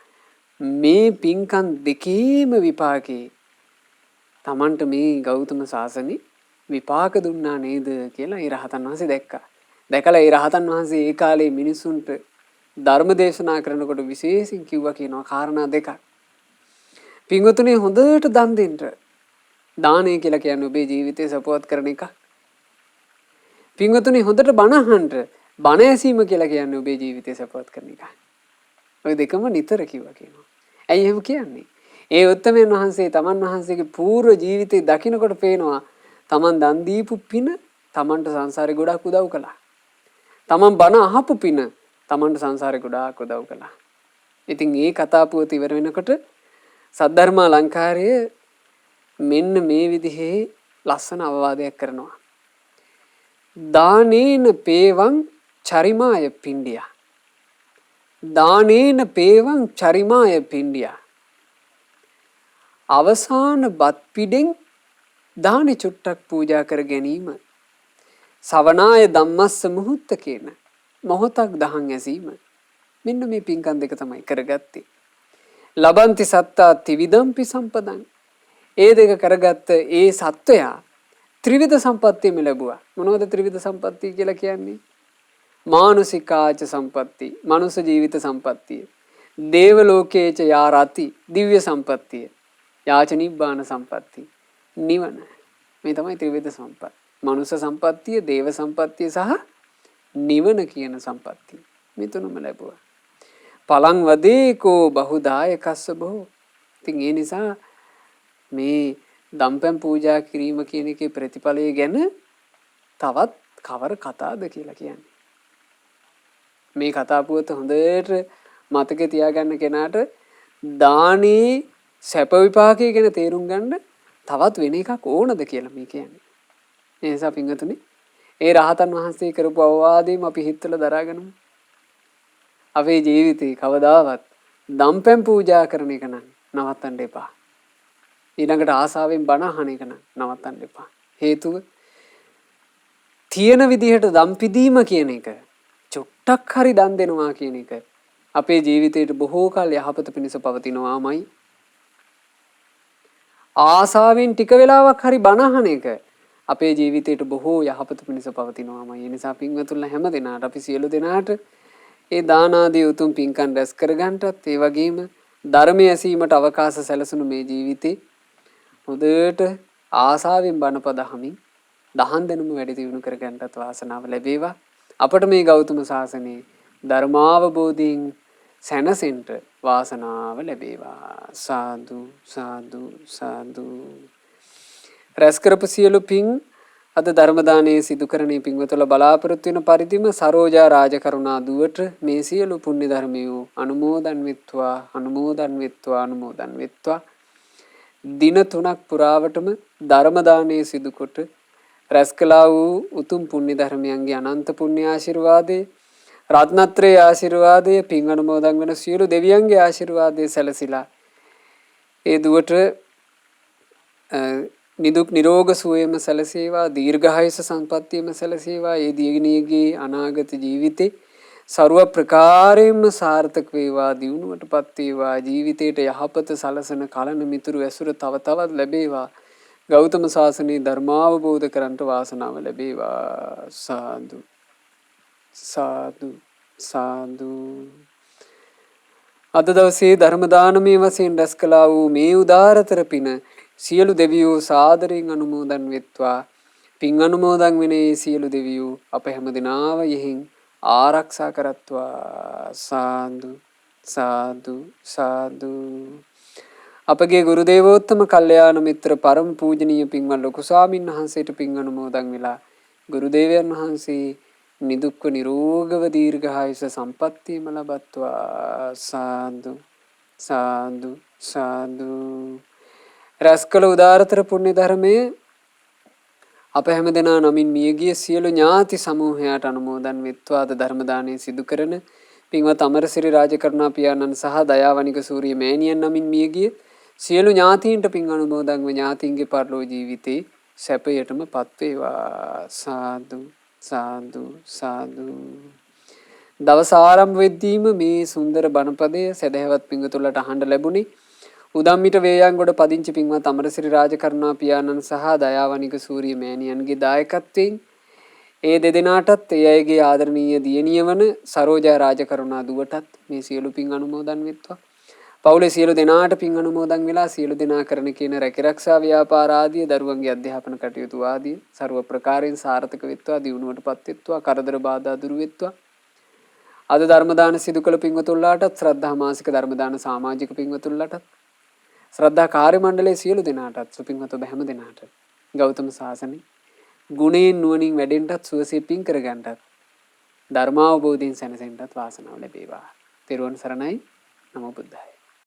මේ පින්කම් දෙකේම විපාකේ Tamanට මේ ගෞතම සාසනේ විපාක දුන්නා නේද කියලා ඒ රහතන් වහන්සේ දැක්කා. දැකලා ඒ රහතන් වහන්සේ ඒ කාලේ මිනිසුන්ට ධර්ම දේශනා කරනකොට විශේෂයෙන් කිව්වා කියනවා කාරණා දෙකක්. පින්වතුනි හොඳට දන් දෙන්න. දානය කියලා කියන්නේ ඔබේ ජීවිතය සපවත් කරන එක. පින්වතුනි හොඳට බණ අහන්න. බණ ඇසීම කියලා කියන්නේ ඔබේ ජීවිතය සපවත් කරන එක. ඔය දෙකම නිතර කිව්වා කියනවා. ඇයි එහෙම කියන්නේ? ඒ උත්තමයන් වහන්සේ තමන් වහන්සේගේ පූර්ව ජීවිතේ දකින්නකොට පේනවා තමන් දන් දීපු පින තමන්ට සංසාරේ ගොඩක් උදව් කළා. තමන් බණ අහපු පින තමන්ට සංසාරේ ගොඩාක් උදව් කළා. ඉතින් මේ කතා පුවත ඉවර වෙනකොට සද්ධර්ම අලංකාරයේ මෙන්න මේ විදිහේ ලස්සන අවවාදයක් කරනවා. දානේන පේවං චරිමාය පිණ්ඩියා. දානේන පේවං චරිමාය පිණ්ඩියා. අවසාන බත් පිඩෙන් දානි චුට්ටක් පූජා කර ගැනීම. සවනාය ධම්මස්ස මුහුත්ත කියන මොහොතක් දහන් ඇසීම. මෙන්න මේ පින්කම් දෙක තමයි කරගත්තේ. ලබන්ති සත්තා ත්‍රිවිධම්පි සම්පදං. ඒ දෙක කරගත්ත ඒ සත්වයා ත්‍රිවිධ සම්පත්තියම ලැබුවා. මොනවද ත්‍රිවිධ සම්පත්තිය කියලා කියන්නේ? මානුසිකාච සම්පත්ති, මනුෂ්‍ය ජීවිත සම්පත්තිය. දේව ලෝකේච යාරති, දිව්‍ය සම්පත්තිය. යාච නිබ්බාන සම්පත්තිය. නිවන. මේ තමයි ත්‍රිවිධ සම්පත්. මනුෂ්‍ය සම්පත්තිය, දේව සම්පත්තිය සහ නිවන කියන සම්පත්තිය. මේ තුනම ලැබුවා. පලං වදේකෝ බහුදායකස්ස බොහෝ. ඉතින් ඒ නිසා මේ දම්පැන් පූජා කිරීම කියන එකේ ප්‍රතිඵලය ගැන තවත් කවර කතාද කියලා කියන්නේ. මේ කතා පුවත හොඳට මතකේ තියාගන්න කෙනාට දානේ සැප විපාකය ගැන තේරුම් ගන්න තවත් වෙන එකක් ඕනද කියලා මේ කියන්නේ. ඒ නිසා පින්වතුනි ඒ රහතන් වහන්සේ කරපු අවවාදයෙන් අපි හිතවල දරාගනමු. අපේ ජීවිතේ කවදාවත් දම්පැන් පූජා කරන එක නම් නවත්තන්න එපා. ඊළඟට ආසාවෙන් බණ අහන එක නම් නවත්තන්න එපා. හේතුව තියෙන විදිහට දම් පිදීම කියන එක චුට්ටක් හරි දන් දෙනවා කියන එක අපේ ජීවිතේට බොහෝ කල් යහපත පිණිස පවතිනවාමයි. ආසාවෙන් ටික වෙලාවක් හරි බණ අහන එක අපේ ජීවිතේට බොහෝ යහපත පිණිස පවතිනවාමයි. ඒ නිසා පින්වතුන්ලා හැම දෙනාට අපි සියලු දෙනාට ඒ දාන ආදී උතුම් පින්කම් රැස් කරගන්නටත් ඒ වගේම ධර්මය ඇසීමට අවකාශ සැලසුණු මේ ජීවිතේ හොඳට ආසාවෙන් බණපද අහමින් දහන් දෙනුම වැඩි දියුණු කරගන්නටත් වාසනාව ලැබේවා. අපට මේ ගෞතම සාසනයේ ධර්මාවබෝධයෙන් සැනසෙන්න වාසනාව ලැබේවා. සාදු සාදු සාදු. රැස් කරපු සියලු පින් අද ධර්ම දානයේ සිදු කරන පින්වතුන්ලා බලාපොරොත්තු වෙන පරිදිම සරෝජා රාජකරුණා දුවට මේ සියලු පුණ්‍ය ධර්මයෝ අනුමෝදන් වෙත්වා අනුමෝදන් වෙත්වා අනුමෝදන් වෙත්වා. දින 3ක් පුරාවටම ධර්ම දානයේ සිදු කොට රැස් කළා වූ උතුම් පුණ්‍ය ධර්මයන්ගේ අනන්ත පුණ්‍ය ආශිර්වාදේ රත්නත්‍රයේ ආශිර්වාදය පින් අනුමෝදන් වන සියලු දෙවියන්ගේ ආශිර්වාදය සැලසිලා ඒ දුවට නිදුක් නිරෝග සුවයම සැලසේවා දීර්ඝායුෂ සම්පන්නියම සැලසේවා. ඒ දියණියගේ අනාගත ජීවිතේ ਸਰව ප්‍රකාරයෙන්ම සාර්ථක වේවා, දියුණුවටපත් වේවා, ජීවිතයට යහපත සලසන කලන මිතුරු ඇසුර තව තවත් ලැබේවා. ගෞතම සාසනයේ ධර්මාවබෝධ කරන්ට වාසනාව ලැබේවා. සාදු සාදු සාදු. අද දවසේ ධර්ම දානමය වශයෙන් රැස් කළා වූ මේ උදාරතර පින සියලු දෙවියෝ සාදරයෙන් අනුමෝදන් වෙත්වා. පින් අනුමෝදන් වනේ සියලු දෙවියෝ අප හැම දිනාව යෙහින් ආරක්ෂා කරත්වා. සාදු සාදු සාදු. අපගේ ගුරු දේවෝත්තම කල්යාණ මිත්‍ර පරම පූජනීය පින්වත් ලොකු ස්වාමීන් වහන්සේට පින් අනුමෝදන් වෙලා ගුරු දේවයන් වහන්සේ නිදුක්ව නිරෝගව දීර්ඝායුෂ සම්පන්නියම ලබත්වා. සාදු සාදු සාදු. රැස්කල උදාරතර පුණ්‍ය ධර්මයේ අප හැම දෙනා නමින් මියගිය සියලු ඥාති සමූහයාට අනුමෝදන් වෙත්වා. අද ධර්ම දානය සිදු කරන පින්වත් අමරසිරි රාජකරුණා පියාණන් සහ දයාවනික සූරිය මෑණියන් නමින් මියගිය සියලු ඥාතීන්ට පින් අනුමෝදන් ව ඥාතීන්ගේ පරලෝ ජීවිතේ සැපයටම පත් වේවා. සාදු සාදු සාදු. දවස ආරම්භ වෙද්දීම මේ සුන්දර බණපදය සදහවත් පින්වතුන්ලට අහන්න ලැබුණේ උදම්මිට වේයන්ගොඩ පදිංචි පින්වත් අමරසිරි රාජකරුණා පියාණන් සහ දයාවනික සූරිය මෑණියන්ගේ දායකත්වයෙන් ඒ දෙදෙනාටත් ඒ අයගේ ආදරණීය දියණිය වන සරෝජා රාජකරුණා දුවටත් මේ සියලු පින් අනුමෝදන් වෙත්වා. පවුලේ සියලු දෙනාට පින් අනුමෝදන් වෙලා සියලු දෙනා කරන කියන රැකිරක්ෂා ව්‍යාපාර ආදී දරුවන්ගේ අධ්‍යාපන කටයුතු ආදී ਸਰව ප්‍රකාරයෙන් සාර්ථක වෙත්වා. දියුණුවටපත් වෙත්වා. කරදර බාධා දුරු වෙත්වා. අද ධර්ම දාන සිදු කළ පින්වතුන්ලාටත් ශ්‍රද්ධා මාසික ධර්ම දාන සමාජික පින්වතුන්ලාටත් ශ්‍රද්ධා කාර්ය මණ්ඩලයේ සියලු දෙනාටත් සුපින්වත් ඔබ හැම දෙනාට ගෞතම සාසනේ ගුණයෙන් නුවණින් වැඩෙන්නත් සුවසේ පින් කරගන්නත් ධර්මාවබෝධයෙන් සැනසෙන්නත් වාසනාව ලැබේවා. තෙරුවන් සරණයි. නමෝ බුද්ධාය.